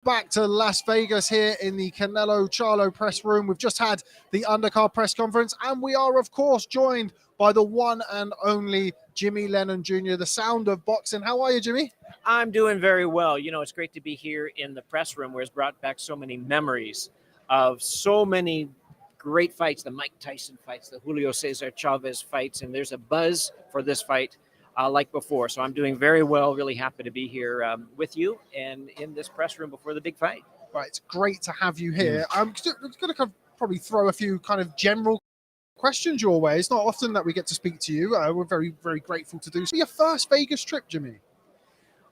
Back to Las Vegas here in the Canelo Charlo press room. We've just had the undercard press conference, and we are, of course, joined by the one and only Jimmy Lennon Jr., the sound of boxing. How are you, Jimmy? I'm doing very well. You know, it's great to be here in the press room where it's brought back so many memories of so many great fights, the Mike Tyson fights, the Julio Cesar Chavez fights, and there's a buzz for this fight like before. So I'm doing very well, really happy to be here with you and in this press room before the big fight. Right, it's great to have you here. I'm going to probably throw a few kind of general questions your way. It's not often that we get to speak to you. We're very, very grateful to do so. Your first Vegas trip, Jimmy?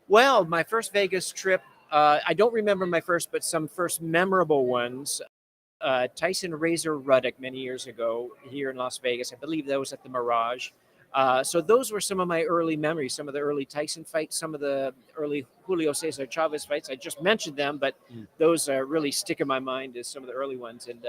Well, my first Vegas trip, I don't remember my first, but some first memorable ones. Tyson Razor Ruddock many years ago here in Las Vegas. I believe that was at the Mirage. So those were some of my early memories, some of the early Tyson fights, some of the early Julio Cesar Chavez fights. I just mentioned them, but those really stick in my mind as some of the early ones. And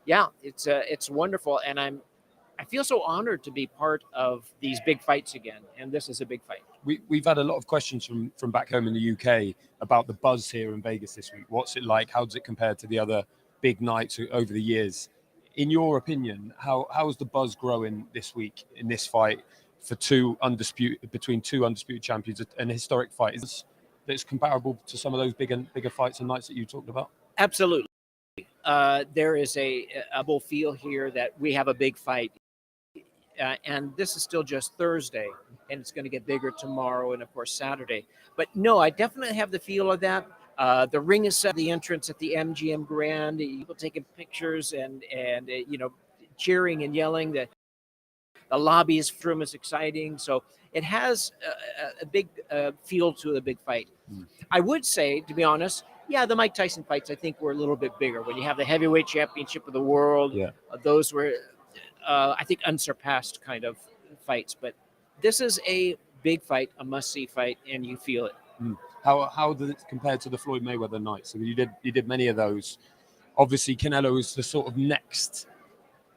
yeah, it's wonderful. And I feel so honored to be part of these big fights again. And this is a big fight. We've had a lot of questions from back home in the UK about the buzz here in Vegas this week. What's it like? How does it compare to the other big nights over the years? In your opinion, how is the buzz growing this week in this fight for between two undisputed champions, an historic fight that's comparable to some of those bigger fights and nights that you talked about? Absolutely. There is a bull feel here that we have a big fight. And this is still just Thursday, and it's going to get bigger tomorrow and, of course, Saturday. But no, I definitely have the feel of that. The ring is set, the entrance at the MGM Grand, people taking pictures and cheering and yelling. The lobby's room is exciting. So it has a big feel to the big fight. I would say, to be honest, yeah, the Mike Tyson fights, I think, were a little bit bigger. When you have the heavyweight championship of the world, those were, I think, unsurpassed kind of fights. But this is a big fight, a must-see fight, and you feel it. How does it compare to the Floyd Mayweather nights? So you did many of those. Obviously, Canelo is the sort of next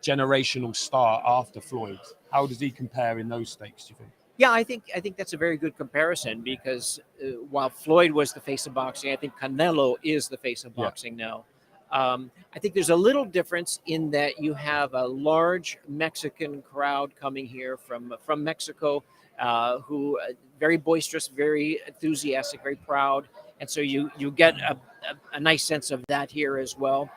generational star after Floyd. How does he compare in those stakes, do you think? Yeah, I think that's a very good comparison because while Floyd was the face of boxing, I think Canelo is the face of boxing now. I think there's a little difference in that you have a large Mexican crowd coming here from Mexico, who very boisterous, very enthusiastic, very proud, and so you get a nice sense of that here as well.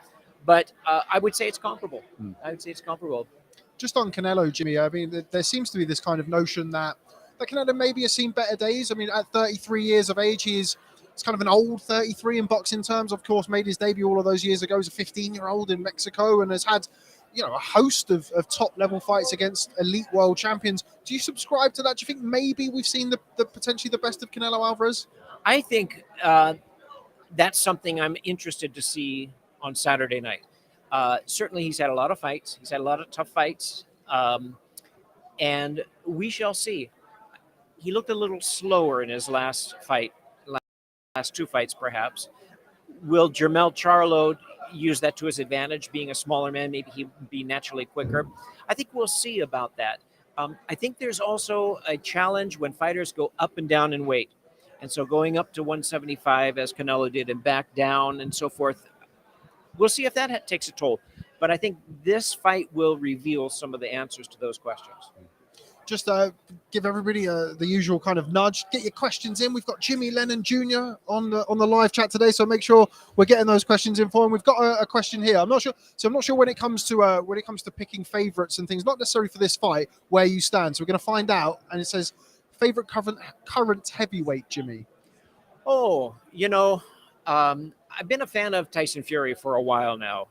But I would say it's comparable. I would say it's comparable. Just on Canelo, Jimmy, I mean, there seems to be this kind of notion that Canelo maybe has seen better days. I mean, at 33 years of age, it's kind of an old 33 in boxing terms. Of course, made his debut all of those years ago as a 15-year-old in Mexico and has had, a host of top-level fights against elite world champions. Do you subscribe to that? Do you think maybe we've seen the potentially the best of Canelo Alvarez? I think that's something I'm interested to see on Saturday night. Certainly, he's had a lot of fights. He's had a lot of tough fights, and we shall see. He looked a little slower in his last two fights, perhaps. Will Jermell Charlo use that to his advantage, being a smaller man? Maybe he'd be naturally quicker. I think we'll see about that. I think there's also a challenge when fighters go up and down in weight. And so going up to 175, as Canelo did, and back down and so forth, we'll see if that takes a toll. But I think this fight will reveal some of the answers to those questions. Just give everybody the usual kind of nudge. Get your questions in. We've got Jimmy Lennon Jr. on the live chat today, so make sure we're getting those questions in for him. We've got a question here. I'm not sure when it comes to picking favorites and things, not necessarily for this fight, where you stand. So we're going to find out. And it says favorite current heavyweight, Jimmy. Oh, I've been a fan of Tyson Fury for a while now.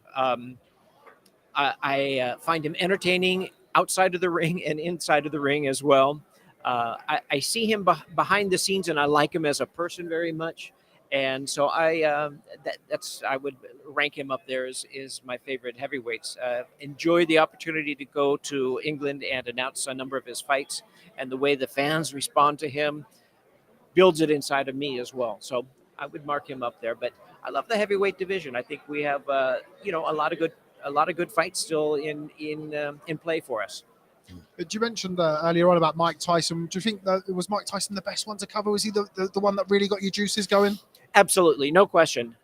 I find him entertaining outside of the ring and inside of the ring as well. I see him behind the scenes, and I like him as a person very much. And so I would rank him up there as my favorite heavyweights. Enjoy the opportunity to go to England and announce a number of his fights, and the way the fans respond to him builds it inside of me as well. So I would mark him up there. But I love the heavyweight division. I think we have a lot of good fights still in play for us. You mentioned earlier on about Mike Tyson. Do you think that was Mike Tyson the best one to cover? Was he the one that really got your juices going? Absolutely, no question.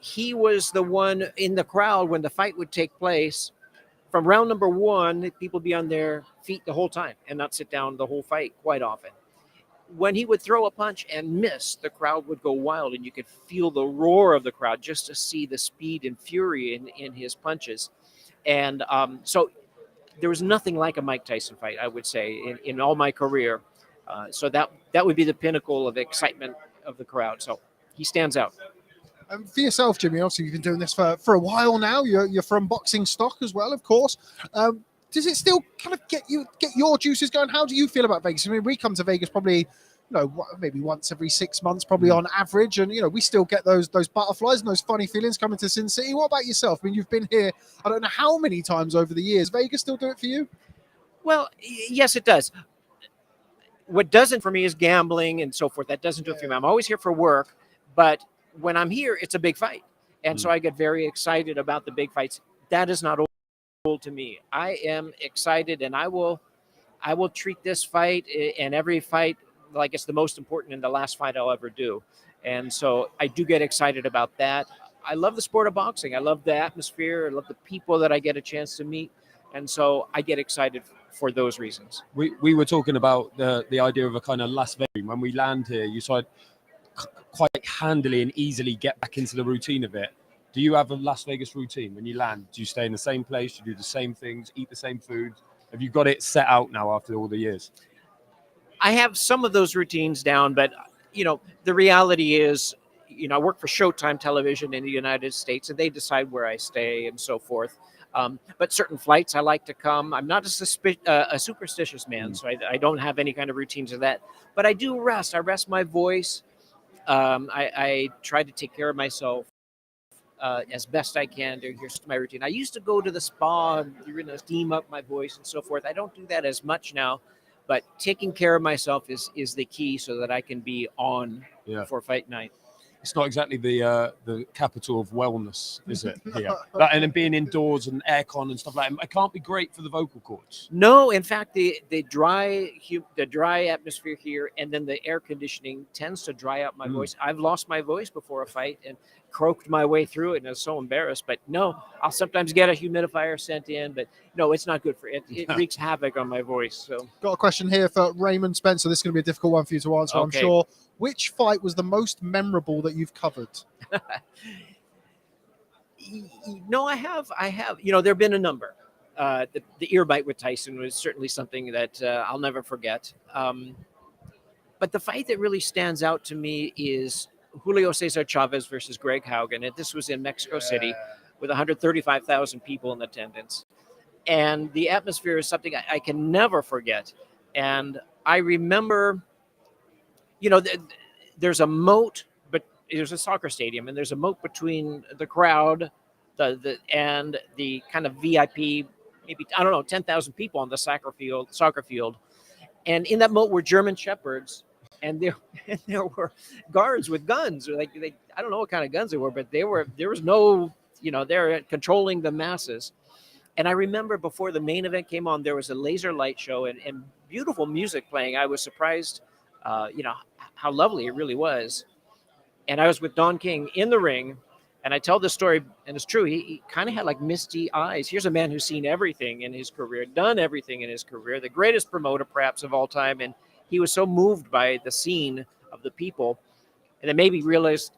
he was the one in the crowd when the fight would take place. From round number 1, people would be on their feet the whole time and not sit down the whole fight quite often. When he would throw a punch and miss, the crowd would go wild, and you could feel the roar of the crowd just to see the speed and fury in his punches. And so there was nothing like a Mike Tyson fight, I would say, in all my career. So that would be the pinnacle of excitement of the crowd. So he stands out. For yourself, Jimmy, obviously you've been doing this for a while now. You're from boxing stock as well, of course. Does it still kind of get your juices going? How do you feel about Vegas? I mean, we come to Vegas probably, maybe once every 6 months, probably on average, and we still get those butterflies and those funny feelings coming to Sin City. What about yourself? I mean, you've been here, I don't know how many times over the years. Vegas still do it for you? Well, yes, it does. What doesn't for me is gambling and so forth. That doesn't do it for me. I'm always here for work, but when I'm here, it's a big fight. And so I get very excited about the big fights. That is not old to me. I am excited, and I will treat this fight and every fight like it's the most important and the last fight I'll ever do. And so I do get excited about that. I love the sport of boxing. I love the atmosphere. I love the people that I get a chance to meet. And so I get excited for those reasons. We were talking about the idea of a kind of Las Vegas. When we land here, you saw it quite handily and easily get back into the routine of it. Do you have a Las Vegas routine when you land? Do you stay in the same place? Do you do the same things, eat the same food? Have you got it set out now after all the years? I have some of those routines down, but the reality is, I work for Showtime Television in the United States, and they decide where I stay and so forth. But certain flights I like to come. I'm not a superstitious man, so I don't have any kind of routines of that. But I do rest. I rest my voice. I try to take care of myself as best I can. Here's my routine. I used to go to the spa and steam up my voice and so forth. I don't do that as much now, but taking care of myself is the key so that I can be on for fight night. It's not exactly the capital of wellness, is it? Here, and then being indoors and aircon and stuff like that. It can't be great for the vocal cords. No, in fact, the dry atmosphere here, and then the air conditioning tends to dry out my voice. I've lost my voice before a fight and croaked my way through it, and I was so embarrassed. But no, I'll sometimes get a humidifier sent in, but no, it's not good for it. It wreaks havoc on my voice. So, got a question here for Raymond Spencer. This is going to be a difficult one for you to answer, okay. I'm sure. Which fight was the most memorable that you've covered? No, I have. There have been a number. The ear bite with Tyson was certainly something that I'll never forget. But the fight that really stands out to me is Julio Cesar Chavez versus Greg Haugen. And this was in Mexico City with 135,000 people in attendance. And the atmosphere is something I can never forget. And I remember, there's a moat, but there's a soccer stadium, and there's a moat between the crowd and the kind of VIP, maybe, 10,000 people on the soccer field. And in that moat were German Shepherds, and there were guards with guns. I don't know what kind of guns they were, but there was no, they're controlling the masses. And I remember before the main event came on, there was a laser light show and beautiful music playing. I was surprised, how lovely it really was. And I was with Don King in the ring, and I tell this story, and it's true. He kind of had like misty eyes. Here's a man who's seen everything in his career, done everything in his career, the greatest promoter perhaps of all time. And he was so moved by the scene of the people. And then maybe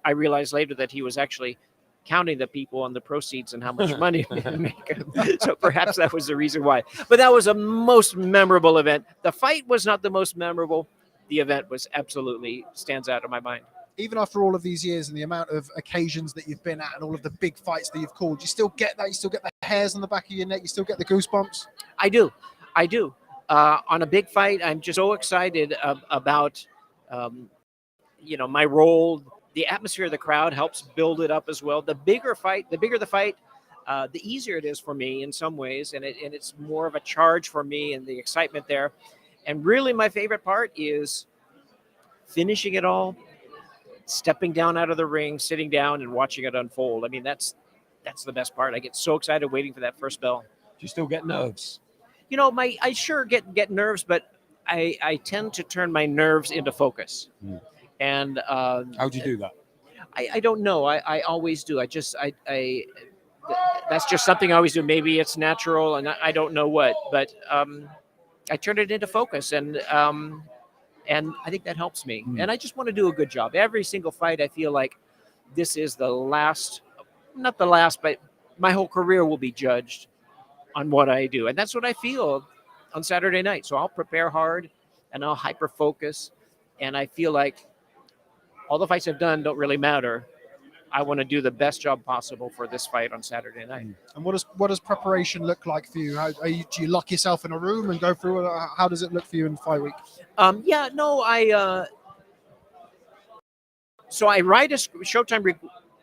I realized later that he was actually counting the people on the proceeds and how much money they make. So perhaps that was the reason why. But that was a most memorable event. The fight was not the most memorable. The event was absolutely stands out in my mind. Even after all of these years and the amount of occasions that you've been at and all of the big fights that you've called, you still get that? You still get the hairs on the back of your neck? You still get the goosebumps? I do. On a big fight, I'm just so excited about, my role. The atmosphere of the crowd helps build it up as well. The bigger the fight, the easier it is for me in some ways, and it's more of a charge for me and the excitement there. And really, my favorite part is finishing it all, stepping down out of the ring, sitting down, and watching it unfold. I mean, that's the best part. I get so excited waiting for that first bell. Do you still get nerves? I sure get nerves, but I tend to turn my nerves into focus. And how do you do that? I don't know. I always do. That's just something I always do. Maybe it's natural, and I don't know what, but I turn it into focus, and I think that helps me. And I just want to do a good job. Every single fight, I feel like this is the last, not the last, but my whole career will be judged on what I do, and that's what I feel on Saturday night. So I'll prepare hard, and I'll hyper focus, and I feel like all the fights I've done don't really matter. I want to do the best job possible for this fight on Saturday night. And what does preparation look like for you? Do you lock yourself in a room and go through it? How does it look for you in fight week? Yeah, no, so I write a Showtime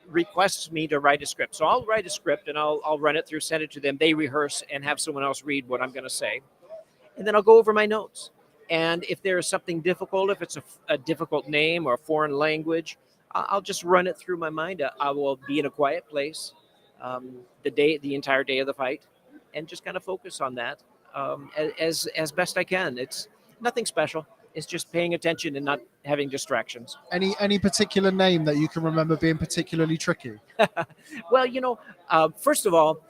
requests me to write a script. So I'll write a script and I'll run it through, send it to them. They rehearse and have someone else read what I'm going to say, and then I'll go over my notes. And if there is something difficult, if it's a difficult name or a foreign language, I'll just run it through my mind. I will be in a quiet place the entire day of the fight, and just kind of focus on that as best I can. It's nothing special. It's just paying attention and not having distractions. Any particular name that you can remember being particularly tricky? Well, first of all,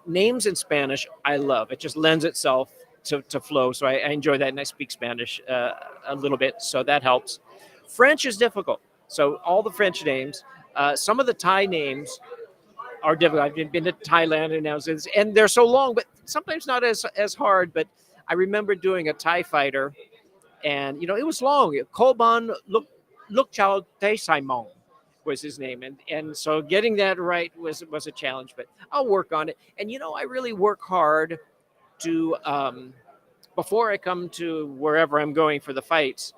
names in Spanish I love. It just lends itself to flow. So I enjoy that, and I speak Spanish a little bit, so that helps. French is difficult. So all the French names, some of the Thai names are difficult. I've been to Thailand and they're so long, but sometimes not as hard. But I remember doing a Thai fighter, and it was long. Kolban Luk Chao Te Simon was his name, and so getting that right was a challenge. But I'll work on it, and I really work hard to before I come to wherever I'm going for the fights.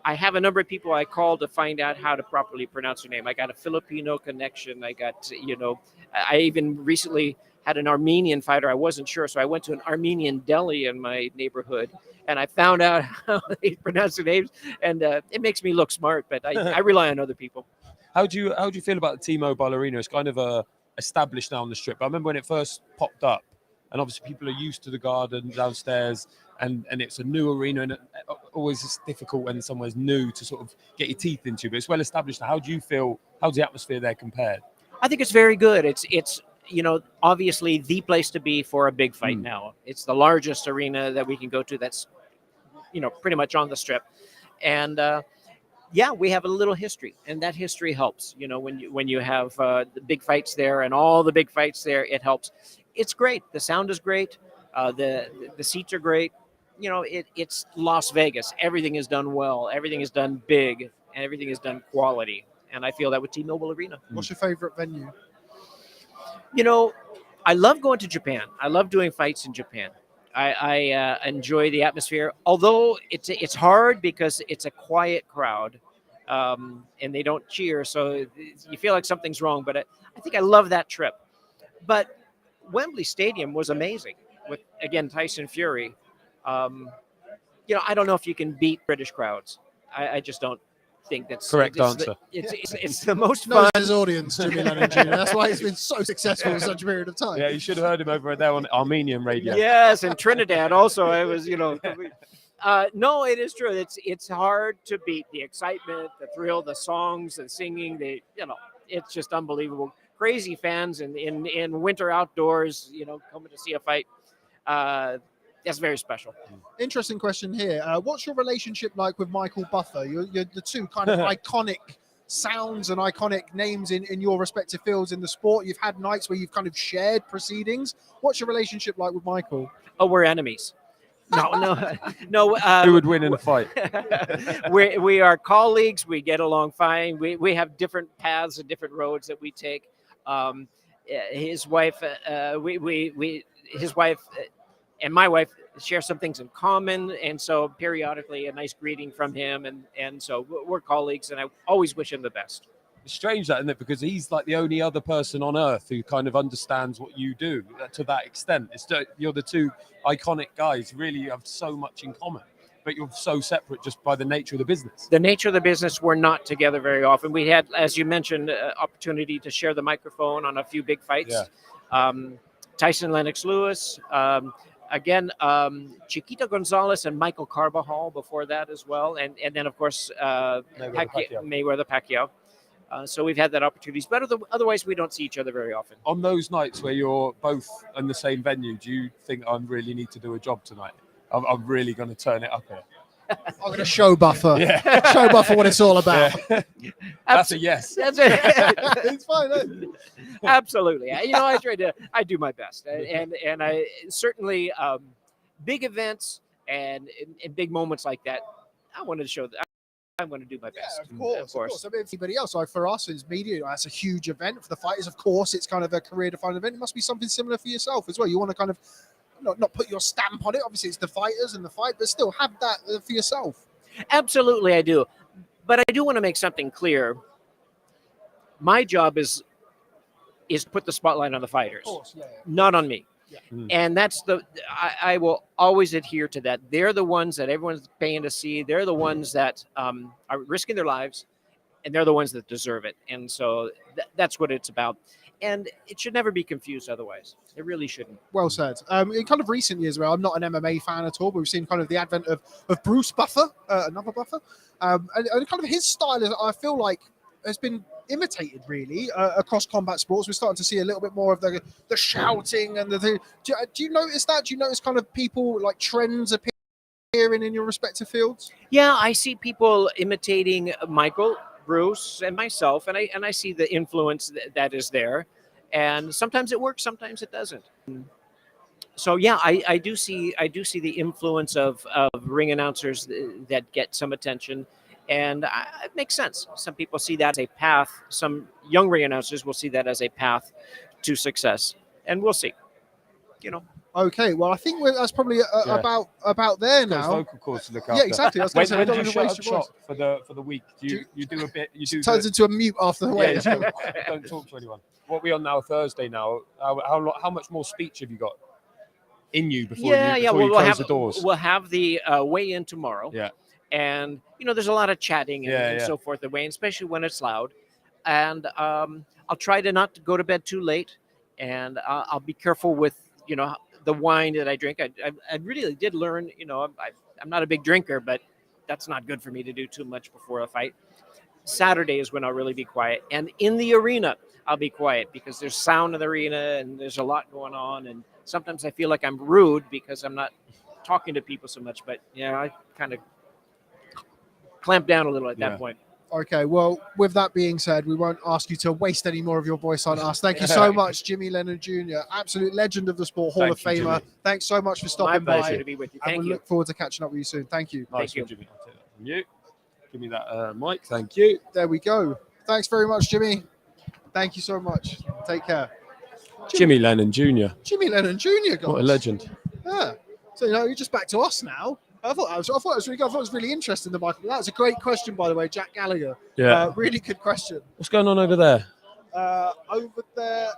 I have a number of people I call to find out how to properly pronounce their name. I got a Filipino connection. I got, I even recently had an Armenian fighter. I wasn't sure, so I went to an Armenian deli in my neighborhood, and I found out how they pronounce their names, and it makes me look smart, but I rely on other people. How do you feel about the T-Mobile Arena? It's kind of established now on the Strip. I remember when it first popped up, and obviously people are used to the garden downstairs, and it's a new arena, and always it's difficult when somewhere's new to sort of get your teeth into, but it's well established now. How do you feel? How's the atmosphere there compared? I think it's very good. It's obviously the place to be for a big fight now. It's the largest arena that we can go to that's, pretty much on the Strip. And we have a little history, and that history helps. When you have the big fights there and all the big fights there, it helps. It's great. The sound is great. The seats are great. It's Las Vegas. Everything is done well. Everything is done big, and everything is done quality. And I feel that with T-Mobile Arena. What's your favorite venue? I love going to Japan. I love doing fights in Japan. I enjoy the atmosphere, although it's hard because it's a quiet crowd, and they don't cheer, so you feel like something's wrong. But I think I love that trip. But Wembley Stadium was amazing with, again, Tyson Fury. I don't know if you can beat British crowds. I just don't think that's correct answer. It's the most knows fun. his audience, Jimmy Lennon Jr. That's why he's been so successful for such a period of time. Yeah, you should have heard him over there on Armenian radio. Yes, and Trinidad also. I was, no, it is true. It's hard to beat the excitement, the thrill, the songs, the singing. It's just unbelievable. Crazy fans in winter outdoors, coming to see a fight. That's very special. Interesting question here. What's your relationship like with Michael Buffer? You're the two kind of iconic sounds and iconic names in your respective fields in the sport. You've had nights where you've kind of shared proceedings. What's your relationship like with Michael? Oh, we're enemies. No. Who would win in a fight? we are colleagues. We get along fine. We have different paths and different roads that we take. His wife, his wife and my wife share some things in common, and so periodically a nice greeting from him, and so we're colleagues, and I always wish him the best. It's strange that, isn't it? Because he's like the only other person on earth who kind of understands what you do to that extent. You're the two iconic guys. Really, you have so much in common, but you're so separate just by the nature of the business. The nature of the business, we're not together very often. We had, as you mentioned, opportunity to share the microphone on a few big fights. Yeah. Tyson Lennox Lewis, again, Chiquito Gonzalez and Michael Carbajal before that as well. And then, of course, Mayweather Pacquiao. So we've had that opportunities, but otherwise we don't see each other very often. On those nights where you're both in the same venue, do you think I really need to do a job tonight? I'm really going to turn it up here. I'm going to show Buffer. Yeah. Show Buffer what it's all about. Yeah. That's a yes. That's it. It's fine. Then. Absolutely. I do my best, and I certainly big events and in big moments like that, I wanted to show that. I want to do my best. Yeah, of course. I mean, everybody else, like for us as media, that's a huge event. For the fighters, of course, it's kind of a career-defining event. It must be something similar for yourself as well. You want to kind of not put your stamp on it. Obviously, it's the fighters and the fight, but still have that for yourself. Absolutely, I do. But I do want to make something clear. My job is to put the spotlight on the fighters, Of course, yeah. not on me. Yeah. And that's I will always adhere to that. They're the ones that everyone's paying to see. They're the ones that are risking their lives, and they're the ones that deserve it. And so that's what it's about. And it should never be confused otherwise. It really shouldn't. Well said. In kind of recent years, where I'm not an MMA fan at all, but we've seen kind of the advent of Bruce Buffer, another Buffer, and kind of his style, I feel like, has been imitated really across combat sports. We're starting to see a little bit more of the shouting and the. Do you notice that? Do you notice kind of people like trends appearing in your respective fields? Yeah, I see people imitating Michael, Bruce, and myself, and I see the influence that is there. And sometimes it works, sometimes it doesn't. So yeah, I do see the influence of ring announcers that get some attention. And it makes sense. Some people see that as a path. Some young ring announcers will see that as a path to success, and we'll see. Okay, well, I think that's probably about there now. Vocal cords to look after. Yeah, exactly. I was going to say, When I don't do want you to waste shut your up voice. shop for the week? You do a bit. You do. Turns into a mute after the way. Don't talk to anyone. What are we on now? Thursday now. How much more speech have you got in you before you close the doors? We'll have the weigh-in tomorrow. Yeah. And there's a lot of chatting and so forth at weigh-in, especially when it's loud. And I'll try to not go to bed too late, and I'll be careful with the wine that I drink. I really did learn. I'm not a big drinker, but that's not good for me to do too much before a fight. Saturday is when I'll really be quiet, and in the arena I'll be quiet because there's sound in the arena and there's a lot going on, and sometimes I feel like I'm rude because I'm not talking to people so much. But I kind of clamp down a little at that point. Okay, well, with that being said, we won't ask you to waste any more of your voice on us. Thank you so much, Jimmy Lennon Jr., absolute legend of the sport, Hall of Famer. Jimmy. Thanks so much for stopping by. My pleasure to be with you. Thank and you. we'll look forward to catching up with you soon. Thank you. Nice Thank you. Jimmy. I'll take that from you. Give me that mic. Thank you. There we go. Thanks very much, Jimmy. Thank you so much. Take care. Jimmy Lennon Jr. Jimmy Lennon Jr. Guys. What a legend. Yeah. So you're just back to us now. I thought it was really good. I thought it was really interesting. That was a great question, by the way, Jack Gallagher. Yeah. Really good question. What's going on over there? Over there.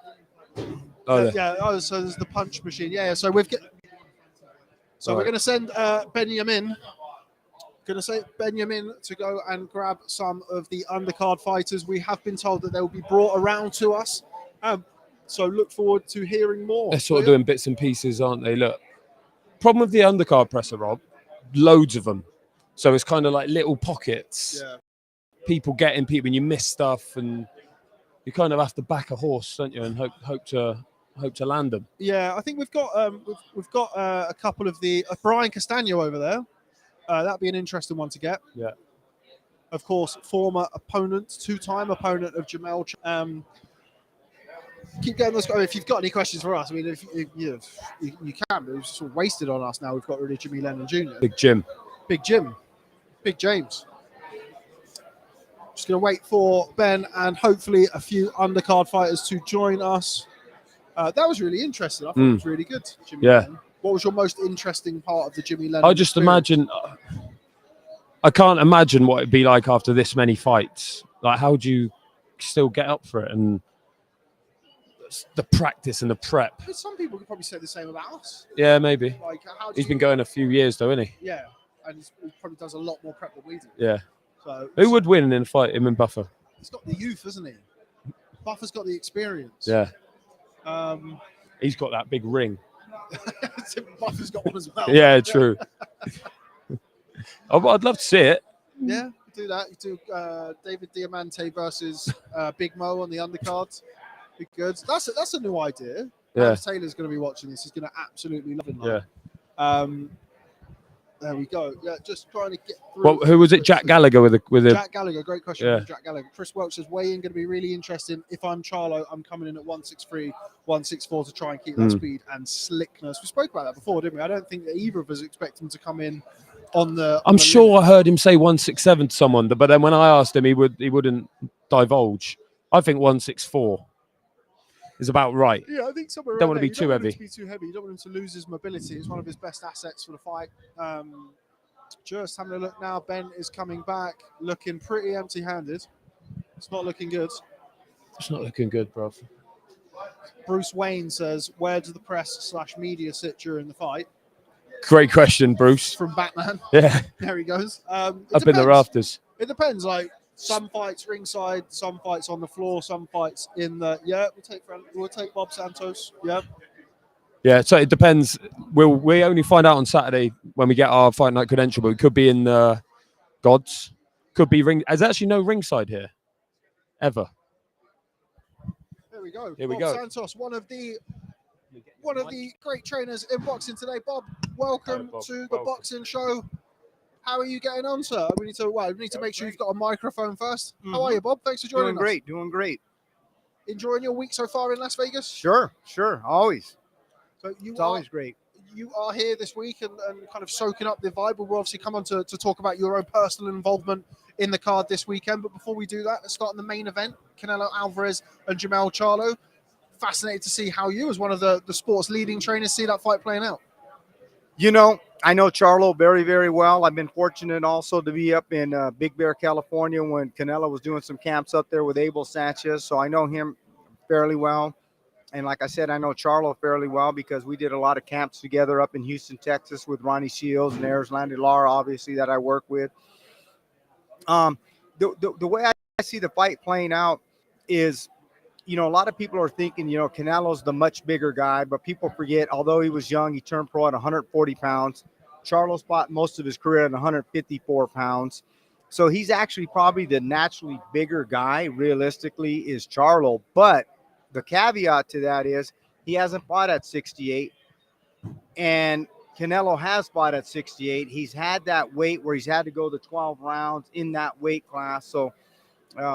Oh, yeah. Oh, so there's the punch machine. Yeah. So we're going to send Benjamin. Going to say Benjamin to go and grab some of the undercard fighters. We have been told that they will be brought around to us. So look forward to hearing more. They're sort of doing bits and pieces, aren't they? Look. Problem with the undercard presser, Rob. Loads of them, so it's kind of like little pockets. Yeah. People getting people, and you miss stuff, and you kind of have to back a horse, don't you, and hope to land them. Yeah, I think we've got a couple of the Brian Castaño over there. That'd be an interesting one to get. Yeah. Of course, former opponent, two-time opponent of Jamel. Keep going. If you've got any questions for us, I mean, if you can, but it's sort of wasted on us now. We've got really Jimmy Lennon Jr. Big Jim. Big James. Just going to wait for Ben and hopefully a few undercard fighters to join us. That was really interesting. I thought it was really good, Jimmy Lennon. What was your most interesting part of the Jimmy Lennon I just imagine. I can't imagine what it'd be like after this many fights. Like, how do you still get up for it? And the practice and the prep. But some people could probably say the same about us. Yeah, maybe. Like, he's been going a few years, though, isn't he? Yeah, and he probably does a lot more prep than we do. Yeah. So who would win in a fight, him and Buffer? He's got the youth, hasn't he? Buffer's got the experience. Yeah. He's got that big ring. Buffer's got one as well. Yeah, true. I'd love to see it. Yeah. Do that. You do David Diamante versus Big Mo on the undercard. Be good. That's a new idea. Yeah. Alex Taylor's going to be watching this. He's going to absolutely love it. Yeah. There we go. Yeah, just trying to get through. Well, who was it? Jack Gallagher with a Jack Gallagher. Great question Yeah. from Jack Gallagher. Chris Welch says weigh-in going to be really interesting. If I'm Charlo, I'm coming in at 163, 164 to try and keep that speed and slickness. We spoke about that before, didn't we? I don't think that either of us expect him to come in on the. I'm sure I heard him say 167 to someone, but then when I asked him, he wouldn't divulge. I think 164 is about right. Yeah, I think somewhere. Don't want to be too heavy. To be too heavy. You don't want him to lose his mobility. It's one of his best assets for the fight. Just having a look now. Ben is coming back, looking pretty empty-handed. It's not looking good. It's not looking good, bro. Bruce Wayne says, "Where do the press/media sit during the fight?" Great question, Bruce. From Batman. Yeah. There he goes. Up in the rafters. It depends. Like some fights ringside, some fights on the floor, some fights in the. Yeah, we'll take Bob Santos. Yeah. Yeah, so it depends. We only find out on Saturday when we get our fight night credential, but it could be in the Gods. Could be ring. There's actually no ringside here, ever. There we go. Here we Bob go. Santos, one of the great trainers in boxing today. Bob, welcome to the boxing show. How are you getting on, sir? We need to make sure you've got a microphone first. How are you, Bob? Thanks for joining us. Doing great. Enjoying your week so far in Las Vegas? Sure, always. So it's always great. You are here this week and kind of soaking up the vibe. We'll obviously come on to talk about your own personal involvement in the card this weekend. But before we do that, let's start on the main event. Canelo Alvarez and Jermell Charlo. Fascinated to see how you, as one of the sport's leading trainers, see that fight playing out. You know, I know Charlo very, very well. I've been fortunate also to be up in Big Bear, California when Canelo was doing some camps up there with Abel Sanchez. So I know him fairly well. And like I said, I know Charlo fairly well because we did a lot of camps together up in Houston, Texas with Ronnie Shields and Ayers Landy Lara, obviously, that I work with. The way I see the fight playing out is, you know, a lot of people are thinking, you know, Canelo's the much bigger guy, but people forget, although he was young, he turned pro at 140 pounds. Charlo fought most of his career at 154 pounds. So he's actually probably the naturally bigger guy, realistically, is Charlo. But the caveat to that is he hasn't fought at 68, and Canelo has fought at 68. He's had that weight where he's had to go the 12 rounds in that weight class. So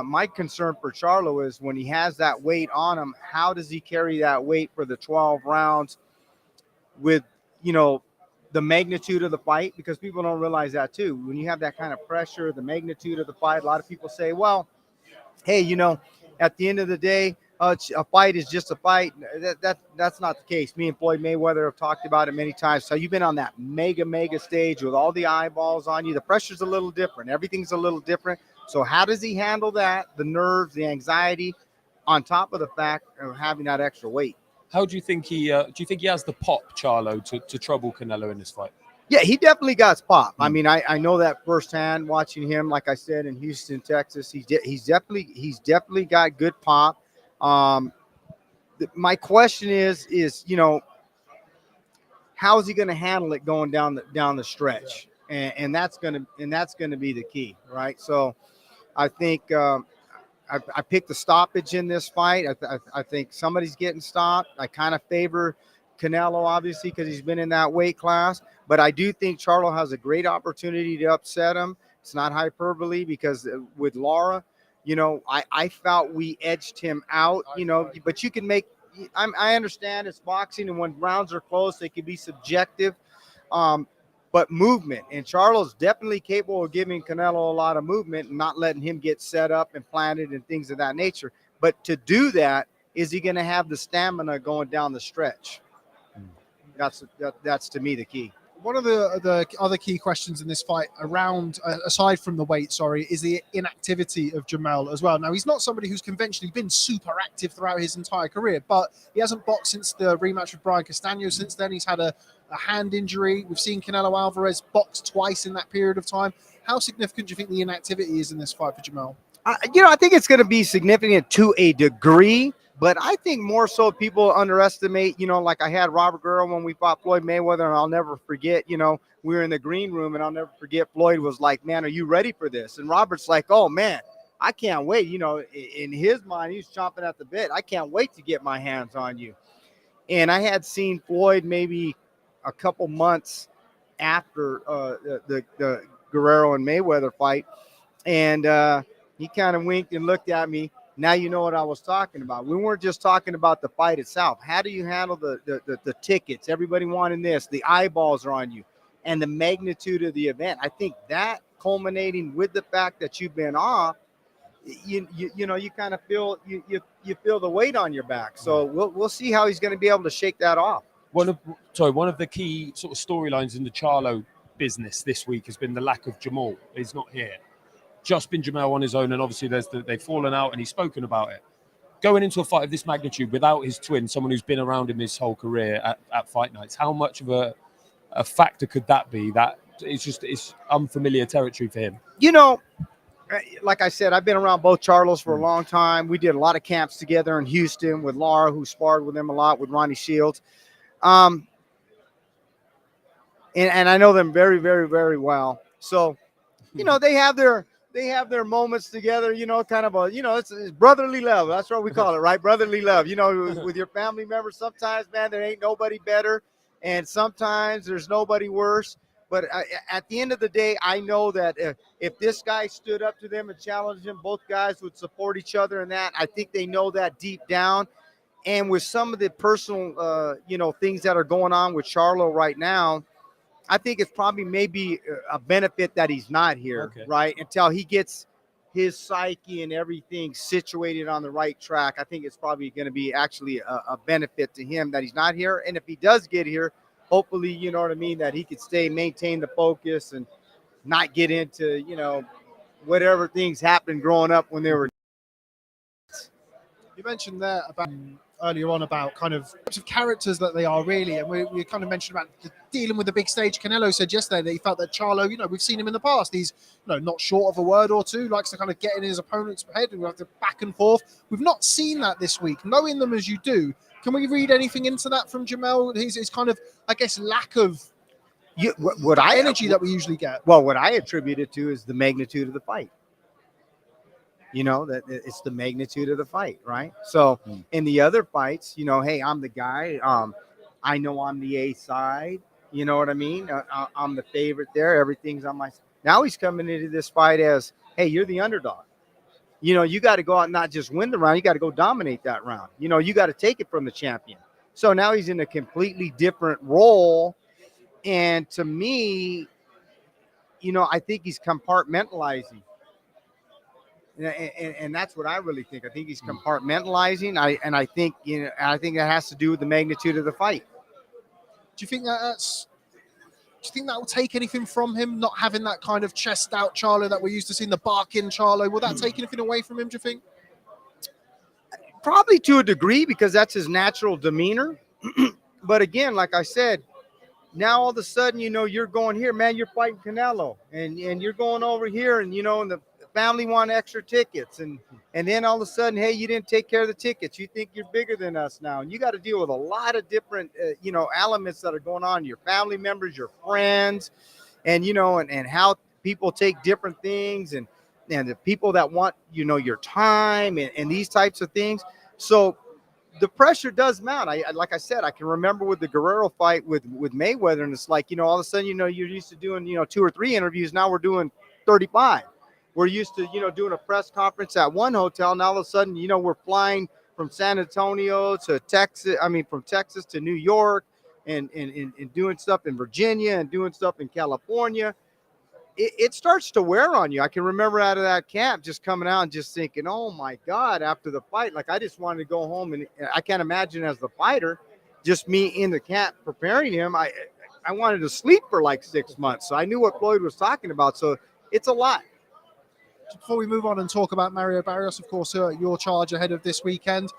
my concern for Charlo is when he has that weight on him, how does he carry that weight for the 12 rounds with, you know, the magnitude of the fight? Because people don't realize that too. When you have that kind of pressure, the magnitude of the fight, a lot of people say, well, hey, you know, at the end of the day, a fight is just a fight. That's not the case. Me and Floyd Mayweather have talked about it many times. So you've been on that mega stage with all the eyeballs on you. The pressure's a little different. Everything's a little different. So how does he handle that? The nerves, the anxiety, on top of the fact of having that extra weight. How do you think he has the pop, Charlo, to trouble Canelo in this fight? Yeah, he definitely got pop. I mean, I know that firsthand watching him. Like I said, in Houston, Texas, he's definitely got good pop. My question is, you know, how is he going to handle it going down the stretch? And that's going to be the key, right? So I think I picked the stoppage in this fight. I think somebody's getting stopped. I kind of favor Canelo, obviously, because he's been in that weight class. But I do think Charlo has a great opportunity to upset him. It's not hyperbole because with Lara, you know, I felt we edged him out, you know, but you can make – I understand it's boxing, and when rounds are close, they can be subjective. But movement, and Charlo's definitely capable of giving Canelo a lot of movement and not letting him get set up and planted and things of that nature. But to do that, is he going to have the stamina going down the stretch? That's to me the key. One of the other key questions in this fight around, aside from the weight, is the inactivity of Jermell as well. Now, he's not somebody who's conventionally been super active throughout his entire career, but he hasn't boxed since the rematch with Brian Castaño. Since then, he's had a hand injury. We've seen Canelo Alvarez box twice in that period of time. How significant do you think the inactivity is in this fight for Jermell? You know, I think it's going to be significant to a degree, But I think more so people underestimate, like I had Robert Guerrero when we fought Floyd Mayweather, and I'll never forget, we were in the green room, and I'll never forget Floyd was like, man, are you ready for this? And Robert's like, oh, man, I can't wait. In his mind, he's chomping at the bit. I can't wait to get my hands on you. And I had seen Floyd maybe a couple months after the Guerrero and Mayweather fight, and he kind of winked and looked at me. Now you know what I was talking about. We weren't just talking about the fight itself. How do you handle the tickets? Everybody wanting this. The eyeballs are on you. And the magnitude of the event. I think that culminating with the fact that you've been off, you kind of feel you feel the weight on your back. So we'll see how he's going to be able to shake that off. One of the key sort of storylines in the Charlo business this week has been the lack of Jamal. He's not here. Just been Jamal on his own, and obviously they've fallen out, and he's spoken about it. Going into a fight of this magnitude without his twin, someone who's been around him his whole career at fight nights, how much of a factor could that be? That it's unfamiliar territory for him. Like I said, I've been around both Charlos for a long time. We did a lot of camps together in Houston with Laura, who sparred with him a lot, with Ronnie Shields. And I know them very, very, very well. So, they have their moments together, kind of it's brotherly love. That's what we call it, right? Brotherly love. With your family members, sometimes, man, there ain't nobody better. And sometimes there's nobody worse. But at the end of the day, I know that if this guy stood up to them and challenged him, both guys would support each other in that. I think they know that deep down. And with some of the personal, things that are going on with Charlo right now, I think it's probably maybe a benefit that he's not here, right? Until he gets his psyche and everything situated on the right track. I think it's probably going to be actually a benefit to him that he's not here. And if he does get here, hopefully, you know what I mean, that he could maintain the focus and not get into, whatever things happened growing up when they were. You mentioned there about earlier on about kind of types of characters that they are really, and we kind of mentioned about dealing with the big stage. Canelo said yesterday that he felt that Charlo, we've seen him in the past. He's not short of a word or two, likes to kind of get in his opponent's head and we have to back and forth. We've not seen that this week. Knowing them as you do, can we read anything into that from Jamel? His kind of, I guess, lack of energy that we usually get. Well, what I attribute it to is the magnitude of the fight. That it's the magnitude of the fight, right? So in the other fights, hey, I'm the guy. I know I'm the A side. You know what I mean? I'm the favorite there. Everything's on my. Now he's coming into this fight as, hey, you're the underdog. You got to go out and not just win the round. You got to go dominate that round. You got to take it from the champion. So now he's in a completely different role. And to me, I think he's compartmentalizing. And that's what I really think. I think he's compartmentalizing. I think that has to do with the magnitude of the fight. Do you think that will take anything from him, not having that kind of chest out Charlo that we're used to seeing, the barking Charlo? Will that take anything away from him, do you think? Probably to a degree, because that's his natural demeanor. But again, like I said, now all of a sudden, you're going here, man, you're fighting Canelo, and you're going over here, and and the family want extra tickets, and then all of a sudden, hey, you didn't take care of the tickets. You think you're bigger than us now, and you got to deal with a lot of different elements that are going on, your family members, your friends, and and how people take different things, and the people that want your time, and these types of things. So the pressure does mount. Like I said, I can remember with the Guerrero fight with Mayweather, and it's like, all of a sudden, you're used to doing 2 or 3 interviews. Now we're doing 35. We're used to, doing a press conference at one hotel. Now all of a sudden, we're flying from San Antonio to Texas. From Texas to New York, and doing stuff in Virginia and doing stuff in California. It starts to wear on you. I can remember out of that camp just coming out and just thinking, oh my God, after the fight, like I just wanted to go home, and I can't imagine as the fighter, just me in the camp preparing him. I wanted to sleep for like 6 months. So I knew what Floyd was talking about. So it's a lot. Before we move on and talk about Mario Barrios, of course, your charge ahead of this weekend,